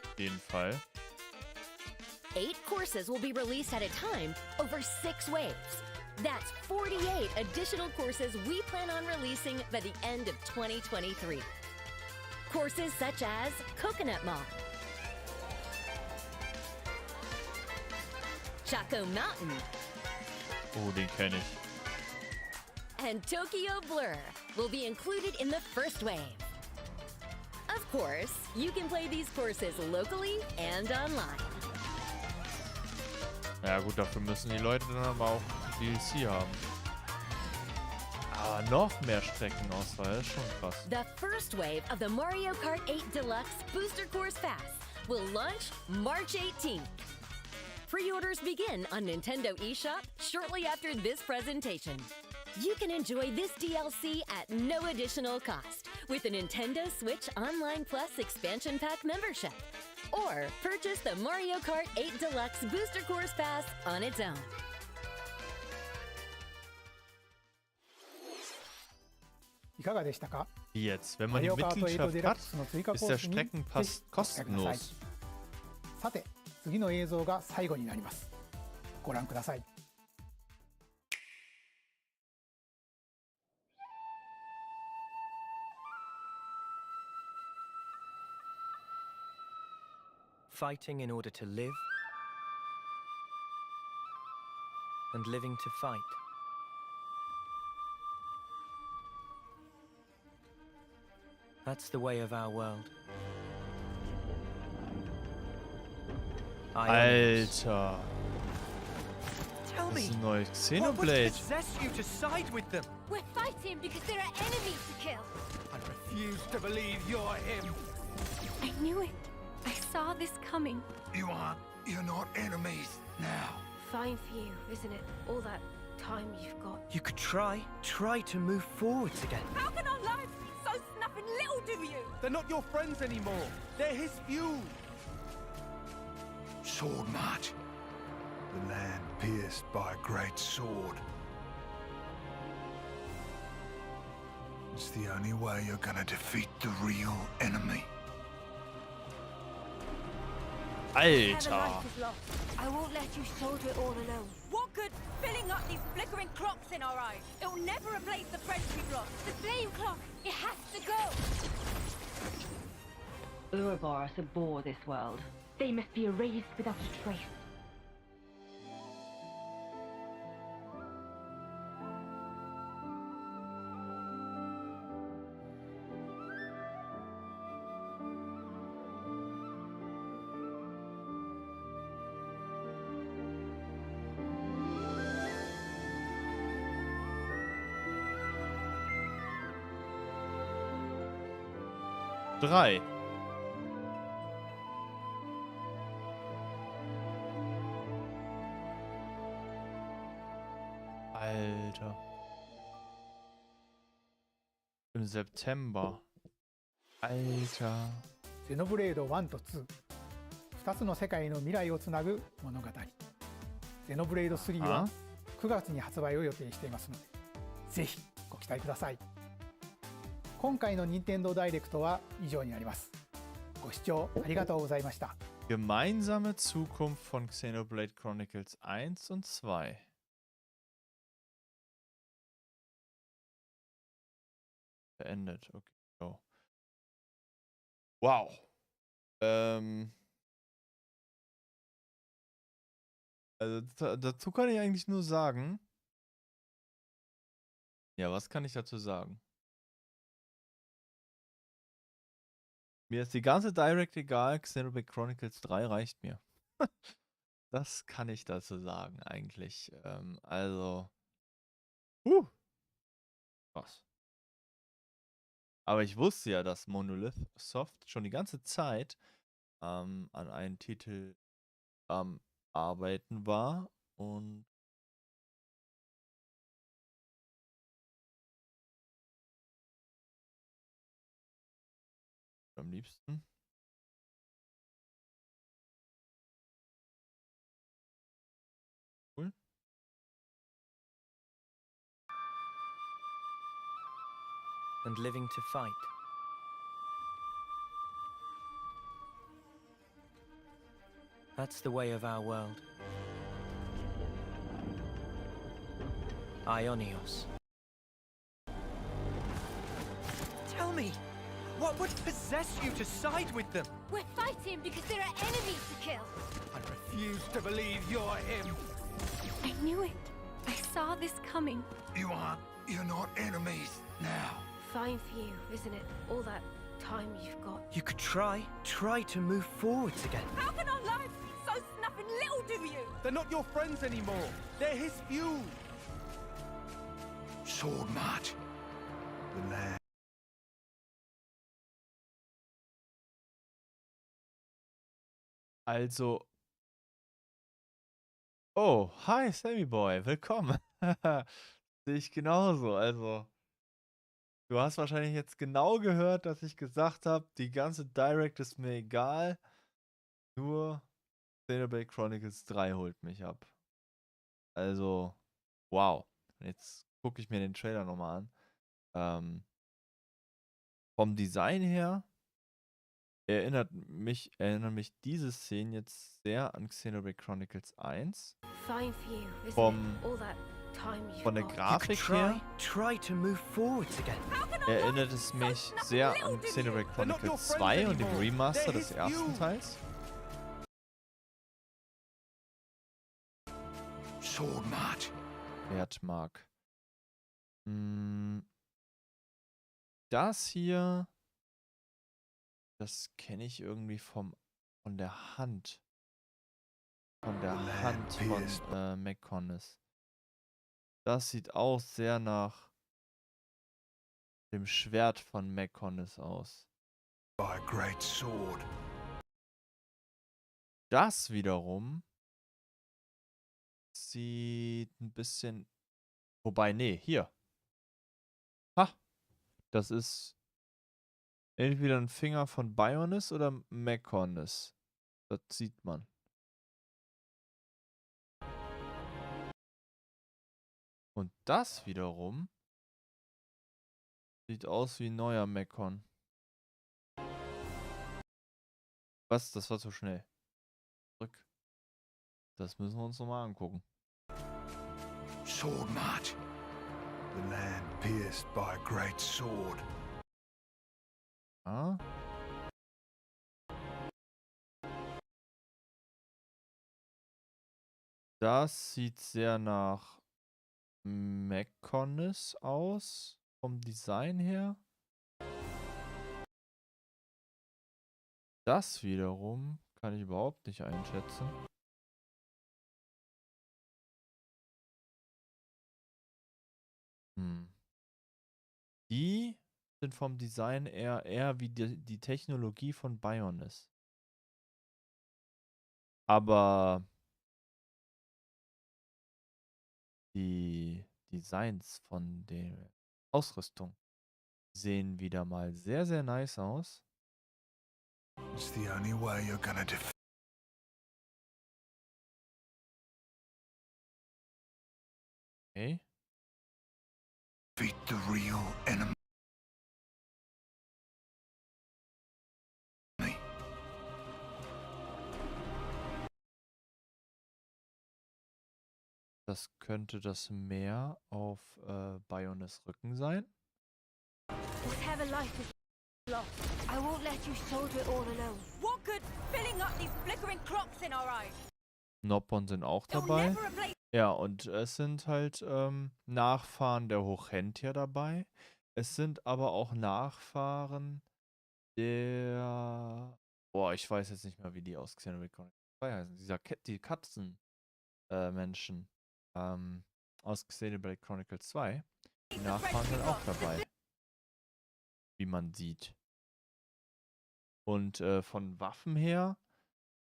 Auf jeden Fall. 8 courses will be released at a time over 6 waves. That's 48 additional courses we plan on releasing by the end of 2023. Courses such as Coconut Mall, Chaco Mountain, Oh, den kenne ich. and Tokyo Blur will be included in the first wave. Of course, you can play these courses locally and online. Ja gut, dafür müssen die Leute dann aber auch DLC haben. Aber noch mehr Streckenauswahl, das ist schon krass. The first wave of the Mario Kart 8 Deluxe Booster Course Pass will launch March 18th. Pre-orders begin on Nintendo eShop shortly after this presentation. You can enjoy this DLC at no additional cost with a Nintendo Switch Online Plus Expansion Pack membership, or purchase the Mario Kart 8 Deluxe Booster Course Pass on its own. Wie jetzt? Wenn man die Mitgliedschaft hat, ist der Streckenpass kostenlos. さて、次の映像が最後になります。ご覧ください。Fighting in order to live, and living to fight. That's the way of our world. Alter. Tell Das me, ist ein neues what Xenoblade. would possess you to side with them? We're fighting because there are enemies to kill. I refuse to believe you're him. I knew it. I saw this coming. You're not enemies now. Fine for you, isn't it? All that time you've got. You could try to move forwards again. How can our lives be so snuffing little do you? They're not your friends anymore. They're his fuel. Sword march. The land pierced by a great sword. It's the only way you're gonna defeat the real enemy. Whatever life is lost, I won't let you soldier it all alone. What good filling up these flickering clocks in our eyes? It'll never replace the friends we've lost. The flame clock, it has to go! Ouroboros abhor this world. They must be erased without a trace. 3. Alter. Im September. Alter. ゼノブレード1と2、2つの世界の未来をつなぐ物語。ゼノブレード3は9月に発売を予定していますので、ぜひご期待ください。今回の任天堂ダイレクトは以上になります。ご視聴ありがとうございました。Gemeinsame Zukunft von Xenoblade Chronicles 1 und 2. Beendet. Okay. So. Wow. Also dazu kann ich eigentlich nur sagen. Ja, was kann ich dazu sagen? Mir ist die ganze Direct egal, Xenoblade Chronicles 3 reicht mir. Das kann ich dazu sagen, eigentlich. Also. Krass. Aber ich wusste ja, dass Monolith Soft schon die ganze Zeit an einem Titel am Arbeiten war und am liebsten. Cool. And living to fight. That's the way of our world. Ionios. Tell me, what would possess you to side with them? We're fighting because there are enemies to kill. I refuse to believe you're him. I knew it. I saw this coming. You're not enemies now. Fine for you, isn't it? All that time you've got. You could try to move forwards again. How can our lives be so snuffing little to you? They're not your friends anymore. They're his fuel. Sword March. The land. Also. Oh, hi Sammy Boy, willkommen. Sehe ich genauso. Also, du hast wahrscheinlich jetzt genau gehört, dass ich gesagt habe, die ganze Direct ist mir egal. Nur Xenoblade Chronicles 3 holt mich ab. Also, wow. Jetzt gucke ich mir den Trailer nochmal an. Vom Design her erinnern mich diese Szenen jetzt sehr an Xenoblade Chronicles 1. Fine for you, isn't it? All that time you've Von der got. Grafik her Try to move forwards again. erinnert es mich sehr an Xenoblade Chronicles 2 und dem Remaster des ersten Teils. Sword March. Wertmark. Das hier, das kenne ich irgendwie von der Hand. Von der Hand von McConaughey. Das sieht auch sehr nach dem Schwert von McConaughey aus. By a great sword. Das wiederum sieht ein bisschen. Wobei, nee, hier. Ha! Das ist entweder ein Finger von Bionis oder McConaughey. Das sieht man. Und das wiederum sieht aus wie ein neuer Mekon. Was? Das war zu schnell. Zurück. Das müssen wir uns nochmal angucken. Sword March. The land pierced by a great sword. Ah. Das sieht sehr nach Mekonis aus, vom Design her. Das wiederum kann ich überhaupt nicht einschätzen. Die sind vom Design eher wie die Technologie von Bionis. Aber die Designs von der Ausrüstung sehen wieder mal sehr, sehr nice aus. It's the only way you're gonna defeat. Okay. Defeat the real enemy. Das könnte das Meer auf Bionis Rücken sein. Whatever life is lost, I won't let you soldier it all alone. What good filling up these flickering clocks in our eyes? Noppon sind auch dabei. Ja, und es sind halt Nachfahren der Hochentia dabei. Es sind aber auch Nachfahren der... Boah, ich weiß jetzt nicht mehr, wie die aus Xenoblade Chronicles 2 heißen. Die Katzenmenschen aus Xenoblade Chronicles 2. Die Nachfahren sind auch dabei. Wie man sieht. Und von Waffen her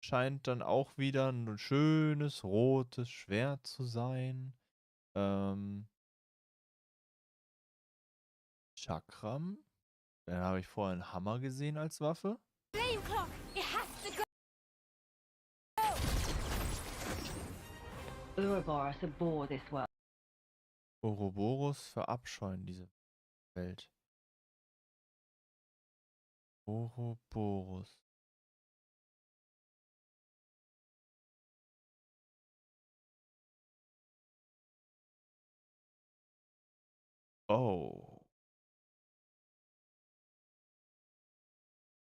scheint dann auch wieder ein schönes rotes Schwert zu sein. Chakram. Dann habe ich vorher einen Hammer gesehen als Waffe. Flame clock, it has to go. Ouroboros abhor this world. Ouroboros verabscheuen diese Welt. Ouroboros. Oh.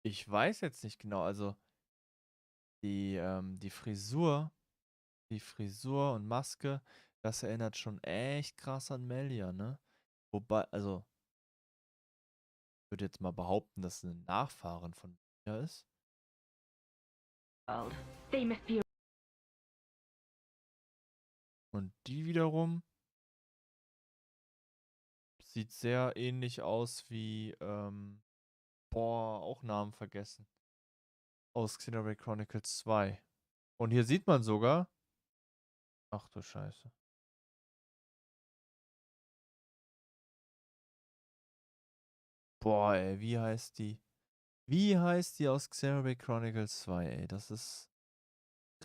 Ich weiß jetzt nicht genau, also die Frisur und Maske, das erinnert schon echt krass an Melia, ne? Wobei, also, ich würde jetzt mal behaupten, dass es eine Nachfahrin von Melia ist. They must be. Und die wiederum sieht sehr ähnlich aus wie, boah, auch Namen vergessen. Aus Xenoblade Chronicles 2. Und hier sieht man sogar, ach du Scheiße. Boah, ey, wie heißt die? Wie heißt die aus Xenoblade Chronicles 2, ey? Das ist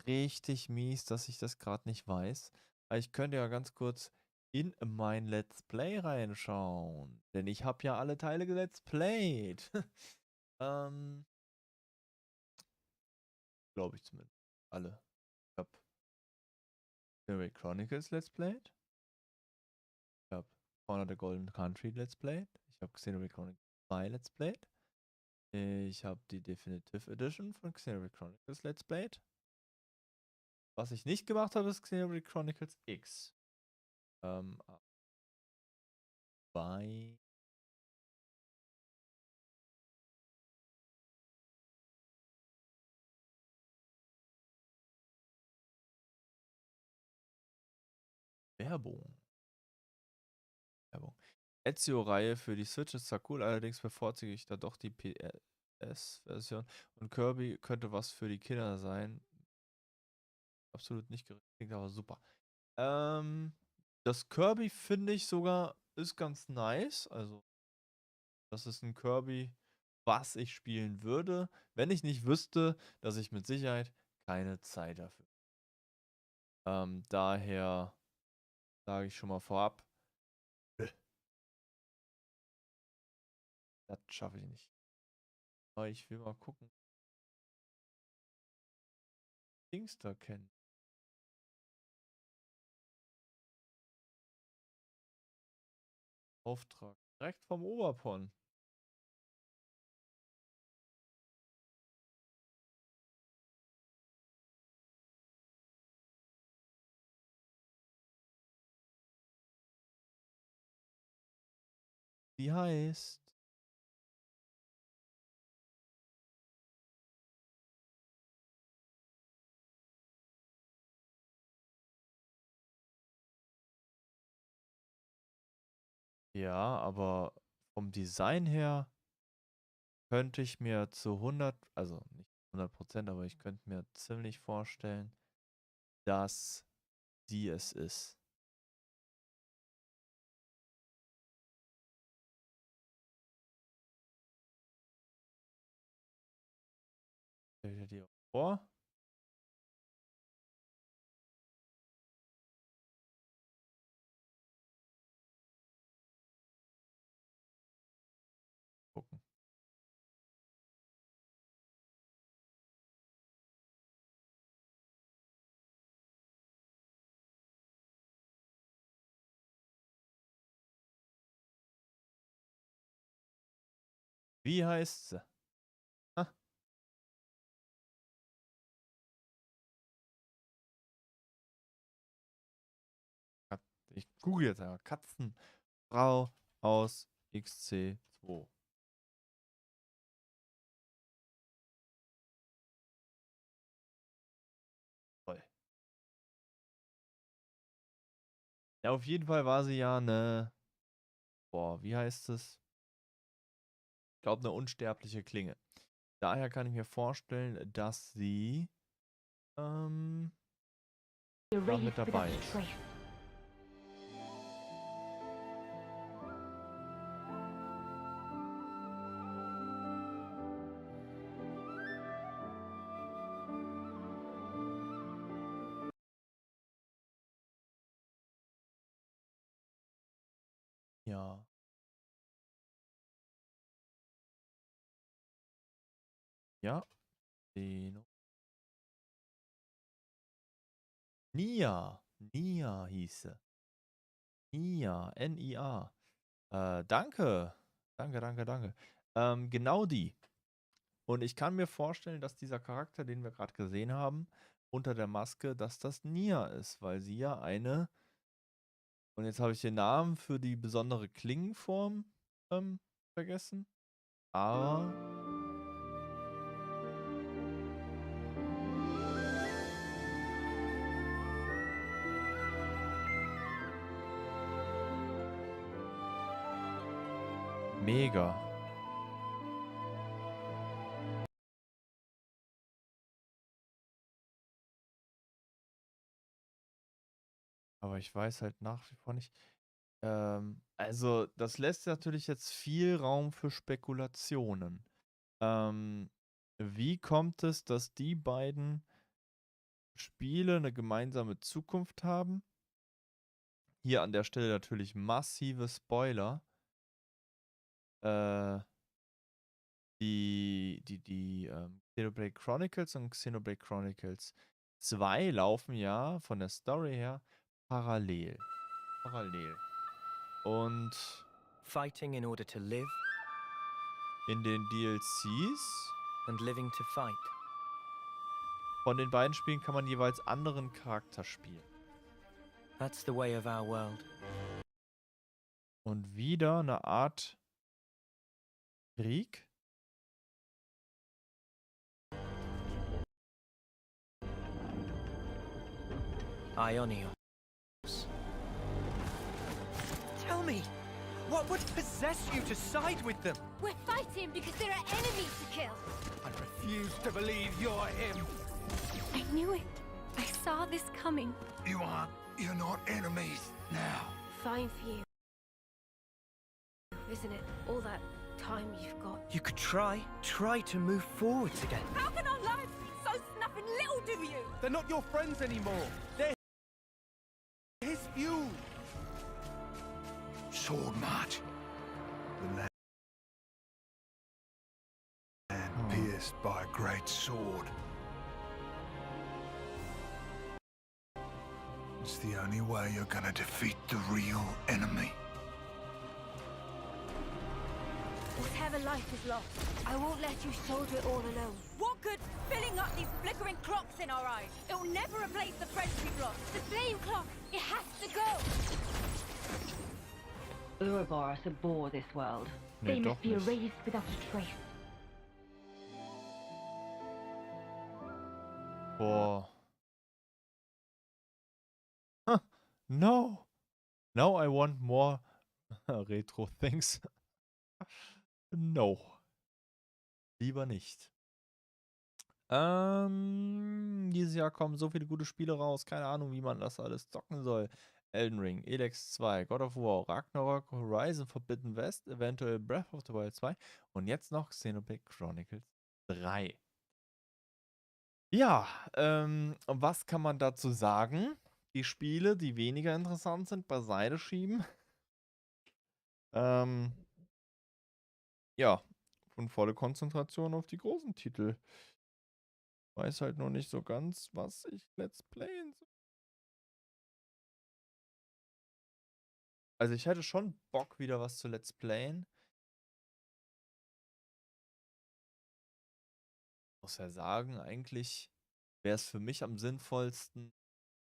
richtig mies, dass ich das gerade nicht weiß. Aber ich könnte ja ganz kurz in mein Let's Play reinschauen. Denn ich habe ja alle Teile Let's Played. Glaube ich zumindest. Alle. Ich habe Xenoblade Chronicles Let's Played. Ich habe Corner the Golden Country Let's Played. Ich habe Xenoblade Chronicles 2 Let's Played. Ich habe die Definitive Edition von Xenoblade Chronicles Let's Played. Was ich nicht gemacht habe, ist Xenoblade Chronicles X. Bei Werbung. Ezio-Reihe für die Switch ist zwar cool, allerdings bevorzuge ich da doch die PS-Version. Und Kirby könnte was für die Kinder sein. Absolut nicht gerichtet, aber super. Das Kirby finde ich sogar ist ganz nice. Also, das ist ein Kirby, was ich spielen würde, wenn ich nicht wüsste, dass ich mit Sicherheit keine Zeit dafür. Daher sage ich schon mal vorab, das schaffe ich nicht. Aber ich will mal gucken. Dings da kennen. Auftrag. Direkt vom Oberpon. Die heißt. Ja, aber vom Design her könnte ich mir zu 100, also nicht 100%, aber ich könnte mir ziemlich vorstellen, dass sie es ist. Stell dir die auch vor. Gucken. Wie heißt sie? Ah, ich google jetzt einmal. Katzenfrau aus XC2. Toll. Ja, auf jeden Fall war sie ja eine, boah, wie heißt es? Ich glaube, eine unsterbliche Klinge. Daher kann ich mir vorstellen, dass sie da mit dabei ist. Ja. Ja. Nia. Nia hieße. Nia. N-I-A. Danke. Danke, danke, danke. Genau die. Und ich kann mir vorstellen, dass dieser Charakter, den wir gerade gesehen haben, unter der Maske, dass das Nia ist, weil sie ja eine, und jetzt habe ich den Namen für die besondere Klingenform vergessen, aber mega. Aber ich weiß halt nach wie vor nicht. Also, das lässt natürlich jetzt viel Raum für Spekulationen. Wie kommt es, dass die beiden Spiele eine gemeinsame Zukunft haben? Hier an der Stelle natürlich massive Spoiler. Die Xenoblade Chronicles und Xenoblade Chronicles 2 laufen ja von der Story her parallel. Und Fighting in order to live in den DLCs and living to fight. von den beiden Spielen kann man jeweils anderen Charakter spielen. That's the way of our world. Und wieder eine Art Krieg. Ionios. Tell me, what would possess you to side with them? We're fighting because there are enemies to kill. I refuse to believe you're him. I knew it. I saw this coming. You're not enemies now. Fine for you. Isn't it? All that time you've got. You could try to move forwards again. How can our lives be so snuffing little do you? They're not your friends anymore. They're his fuel. Sword march. The land pierced by a great sword. It's the only way you're gonna defeat the real enemy. Whatever life is lost, I won't let you shoulder it all alone. What good filling up these flickering clocks in our eyes? It will never replace the friends we've lost. The flame clock, it has to go. Ouroboros abhor this world. Nee, They doch must be nicht. erased without a trace. Boah. Huh. No. Now I want more retro things. No. Lieber nicht. Dieses Jahr kommen so viele gute Spiele raus. Keine Ahnung, wie man das alles zocken soll. Elden Ring, Elex 2, God of War, Ragnarok, Horizon Forbidden West, eventuell Breath of the Wild 2 und jetzt noch Xenoblade Chronicles 3. Ja, was kann man dazu sagen? Die Spiele, die weniger interessant sind, beiseite schieben. Ja, und volle Konzentration auf die großen Titel. Weiß halt noch nicht so ganz, was ich Let's Playen soll. Also ich hätte schon Bock, wieder was zu Let's Playen. Muss ja sagen, eigentlich wäre es für mich am sinnvollsten,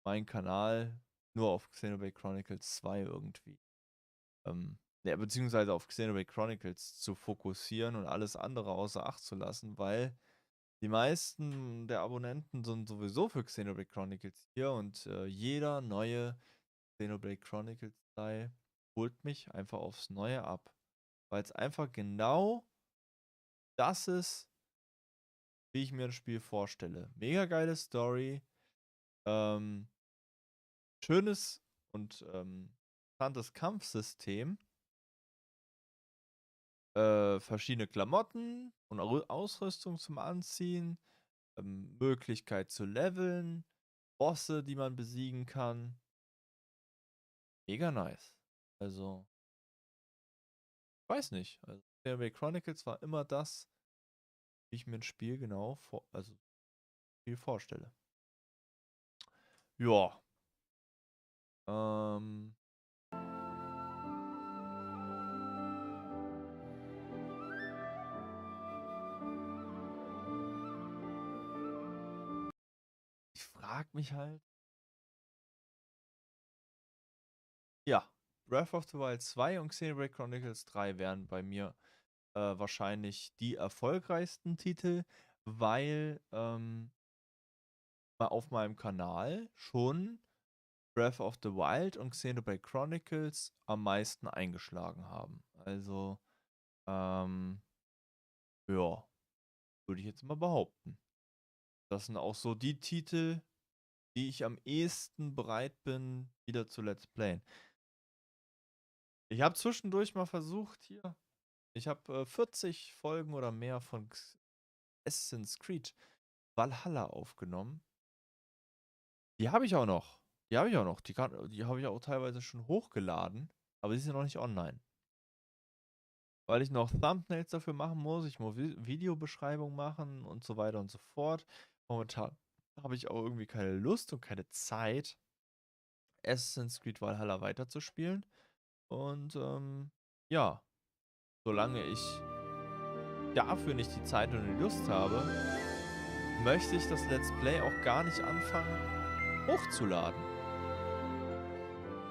meinen Kanal nur auf Xenoblade Chronicles 2 irgendwie. Ja, beziehungsweise auf Xenoblade Chronicles zu fokussieren und alles andere außer Acht zu lassen, weil die meisten der Abonnenten sind sowieso für Xenoblade Chronicles hier und jeder neue Xenoblade Chronicles 2 holt mich einfach aufs Neue ab. Weil es einfach genau das ist, wie ich mir ein Spiel vorstelle. Mega geile Story, schönes und interessantes Kampfsystem, verschiedene Klamotten und Ausrüstung zum Anziehen, Möglichkeit zu leveln, Bosse, die man besiegen kann. Mega nice. Also, weiß nicht. Also, Xenoblade Chronicles war immer das, wie ich mir ein Spiel genau Spiel vorstelle. Ja. Ähm. Ich frage mich halt. Ja, Breath of the Wild 2 und Xenoblade Chronicles 3 wären bei mir wahrscheinlich die erfolgreichsten Titel, weil auf meinem Kanal schon Breath of the Wild und Xenoblade Chronicles am meisten eingeschlagen haben. Also, ja, würde ich jetzt mal behaupten. Das sind auch so die Titel, die ich am ehesten bereit bin, wieder zu Let's Playen. Ich habe zwischendurch mal versucht, hier. Ich habe 40 Folgen oder mehr von Assassin's Creed Valhalla aufgenommen. Die habe ich auch noch. Die habe ich auch noch. Die habe ich auch teilweise schon hochgeladen, aber die sind noch nicht online. Weil ich noch Thumbnails dafür machen muss, ich muss Videobeschreibung machen und so weiter und so fort. Momentan habe ich auch irgendwie keine Lust und keine Zeit, Assassin's Creed Valhalla weiterzuspielen. Und ja, solange ich dafür nicht die Zeit und die Lust habe, möchte ich das Let's Play auch gar nicht anfangen hochzuladen.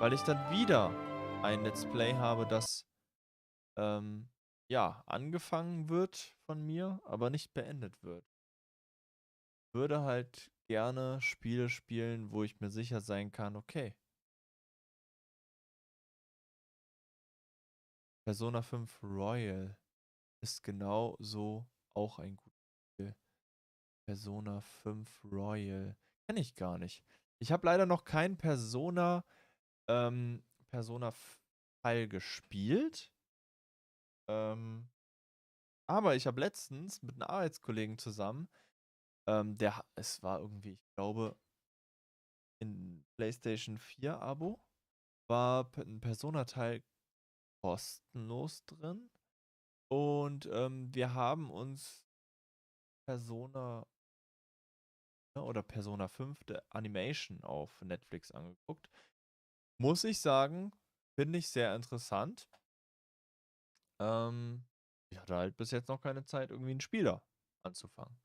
Weil ich dann wieder ein Let's Play habe, das ja, angefangen wird von mir, aber nicht beendet wird. Ich würde halt gerne Spiele spielen, wo ich mir sicher sein kann, okay. Persona 5 Royal ist genau so auch ein gutes Spiel. Persona 5 Royal. Kenne ich gar nicht. Ich habe leider noch kein Persona-Teil gespielt. Aber ich habe letztens mit einem Arbeitskollegen zusammen, es war irgendwie, ich glaube, in PlayStation 4 Abo, war ein Persona-Teil kostenlos drin. Und wir haben uns Persona oder Persona 5 der Animation auf Netflix angeguckt. Muss ich sagen, finde ich sehr interessant. Ich hatte halt bis jetzt noch keine Zeit, irgendwie einen Spieler anzufangen.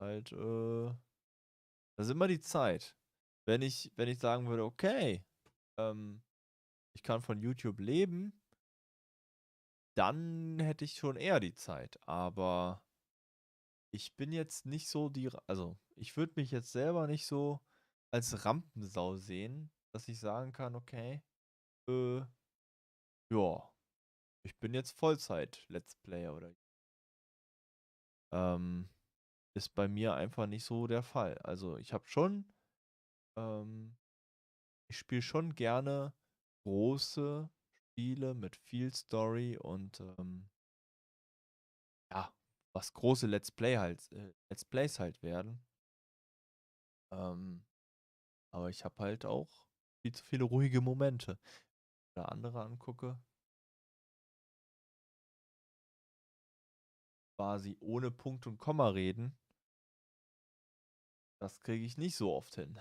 Halt, das ist immer die Zeit. Wenn ich sagen würde, okay, ich kann von YouTube leben, dann hätte ich schon eher die Zeit. Aber ich bin jetzt nicht so also ich würde mich jetzt selber nicht so als Rampensau sehen, dass ich sagen kann, okay, ja, Ich bin jetzt Vollzeit-Let's Player oder ist bei mir einfach nicht so der Fall. Also ich habe schon, ähm, ich spiele schon gerne große Spiele mit viel Story und ja, was große Let's Plays halt werden. Aber ich habe halt auch viel zu viele ruhige Momente. Oder andere angucke, quasi ohne Punkt und Komma reden, das kriege ich nicht so oft hin.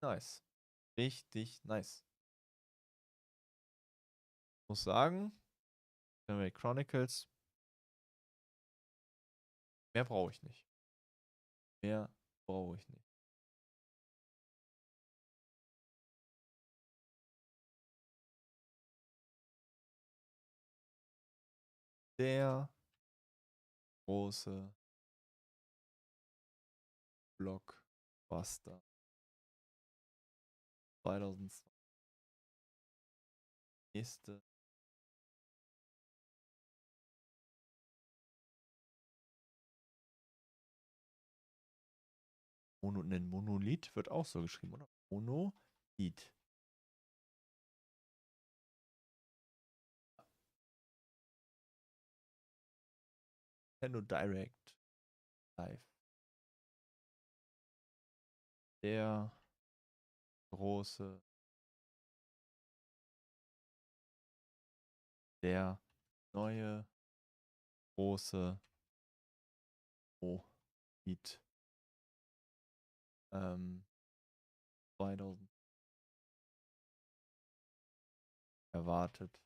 Nice. Richtig nice. Muss sagen, Xenoblade Chronicles, mehr brauche ich nicht. Mehr brauche ich nicht. Der große Blockbuster 2020. Nächste. Monolith wird auch so geschrieben, oder? Monolith. Nintendo Direct Live. Der große, der neue, große Lied. 2000 erwartet.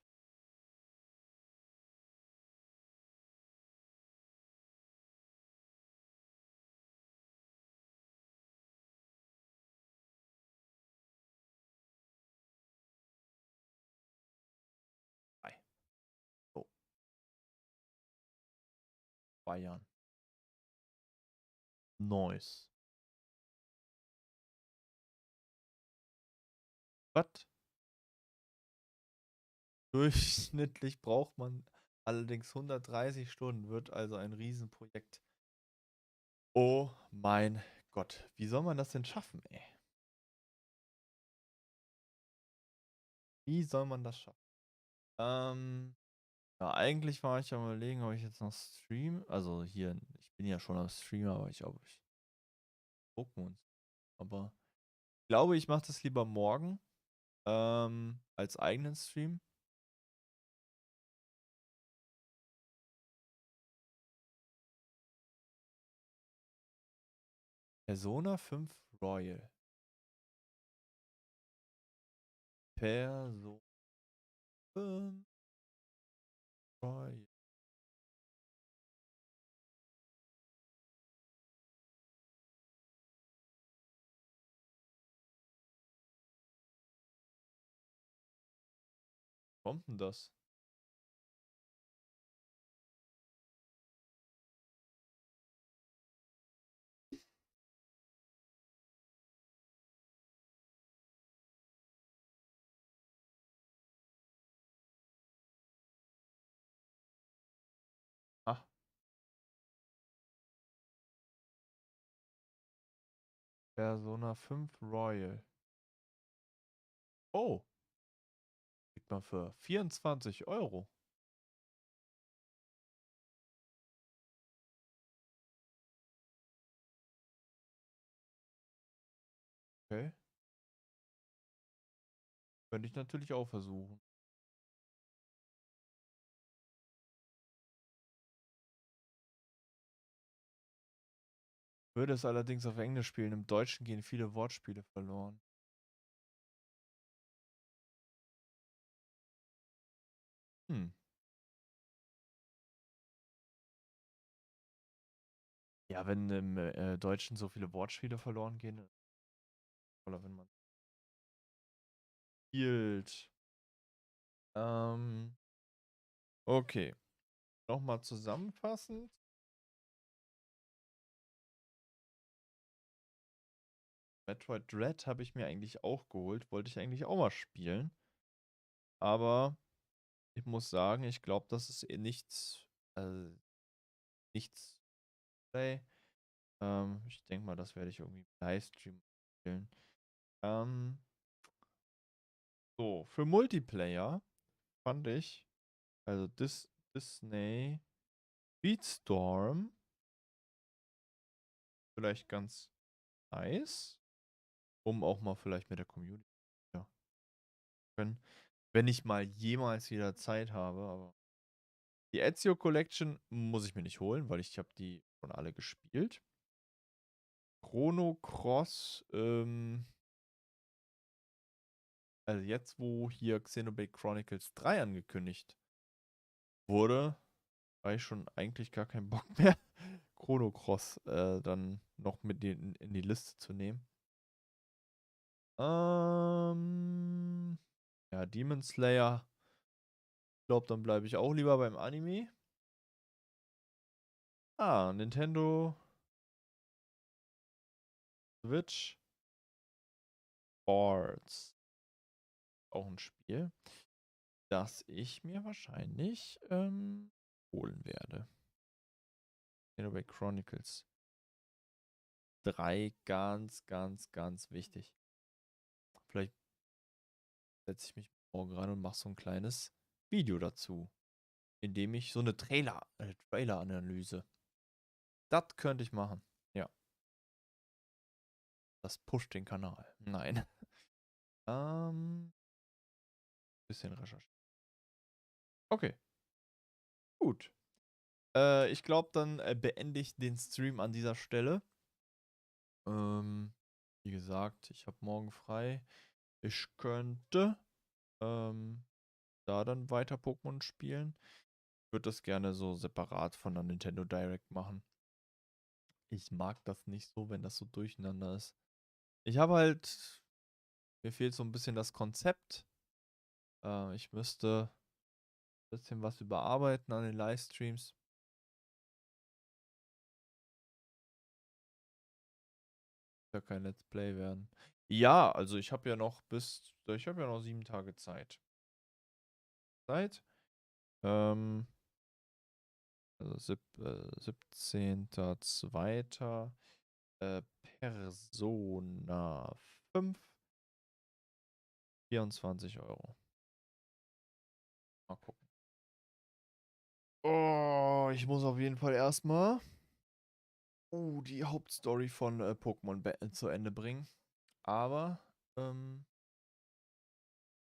So, Bayern. Neues. Was? Durchschnittlich braucht man allerdings 130 Stunden, wird also ein Riesenprojekt. Oh mein Gott, wie soll man das denn schaffen, ey? Wie soll man das schaffen? Ja, eigentlich war ich am Überlegen, ob ich jetzt noch stream. Also hier, ich bin ja schon am Stream, aber ich glaube, ich gucken uns. Aber ich glaube, ich mache das lieber morgen als eigenen Stream. Persona 5 Royal. Persona 5 Royal. Kommt denn das? Ah. Persona 5 Royal. Oh. Kriegt man für 24 Euro. Okay. Könnte ich natürlich auch versuchen. Würde es allerdings auf Englisch spielen. Im Deutschen gehen viele Wortspiele verloren. Hm. Ja, wenn im Deutschen so viele Wortspiele verloren gehen, oder wenn man spielt. Okay. Nochmal zusammenfassend. Metroid Dread habe ich mir eigentlich auch geholt. Wollte ich eigentlich auch mal spielen. Aber ich muss sagen, ich glaube, das ist nichts Play. Ich denke mal, das werde ich irgendwie im Livestream spielen. So, für Multiplayer fand ich, also Disney Beatstorm vielleicht ganz nice, um auch mal vielleicht mit der Community ja, können, wenn ich mal jemals wieder Zeit habe, aber die Ezio Collection muss ich mir nicht holen, weil ich habe die schon alle gespielt. Chrono Cross, also jetzt, wo hier Xenoblade Chronicles 3 angekündigt wurde, habe ich schon eigentlich gar keinen Bock mehr, Chrono Cross dann noch mit in die Liste zu nehmen. Ja, Demon Slayer. Ich glaube, dann bleibe ich auch lieber beim Anime. Nintendo Switch Sports. Auch ein Spiel, das ich mir wahrscheinlich holen werde. Xenoblade Chronicles 3, ganz, ganz, ganz wichtig. Vielleicht setze ich mich morgen ran und mache so ein kleines Video dazu, indem ich so eine Trailer-Analyse. Das könnte ich machen. Ja. Das pusht den Kanal. Nein. Bisschen recherchieren. Okay. Gut. Ich glaube, dann beende ich den Stream an dieser Stelle. Wie gesagt, ich habe morgen frei. Ich könnte da dann weiter Pokémon spielen. Ich würde das gerne so separat von der Nintendo Direct machen. Ich mag das nicht so, wenn das so durcheinander ist. Mir fehlt so ein bisschen das Konzept. Ich müsste ein bisschen was überarbeiten an den Livestreams. Ja kein Let's Play werden. Ja, also ich habe ja noch 7 Tage Zeit. Also 17.02. Persona 5. 24 Euro. Mal gucken. Oh, ich muss auf jeden Fall erstmal die Hauptstory von Pokémon zu Ende bringen. Aber,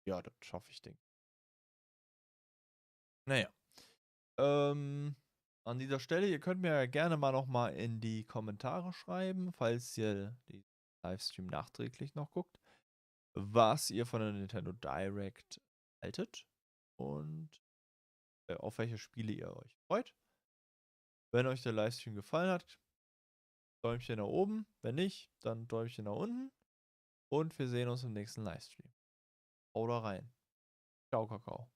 ja, das schaffe ich, denke ich. Naja. An dieser Stelle, ihr könnt mir ja gerne mal noch mal in die Kommentare schreiben, falls ihr den Livestream nachträglich noch guckt, was ihr von der Nintendo Direct haltet und auf welche Spiele ihr euch freut. Wenn euch der Livestream gefallen hat, Däumchen nach oben. Wenn nicht, dann Däumchen nach unten. Und wir sehen uns im nächsten Livestream. Haut rein. Ciao, Kakao.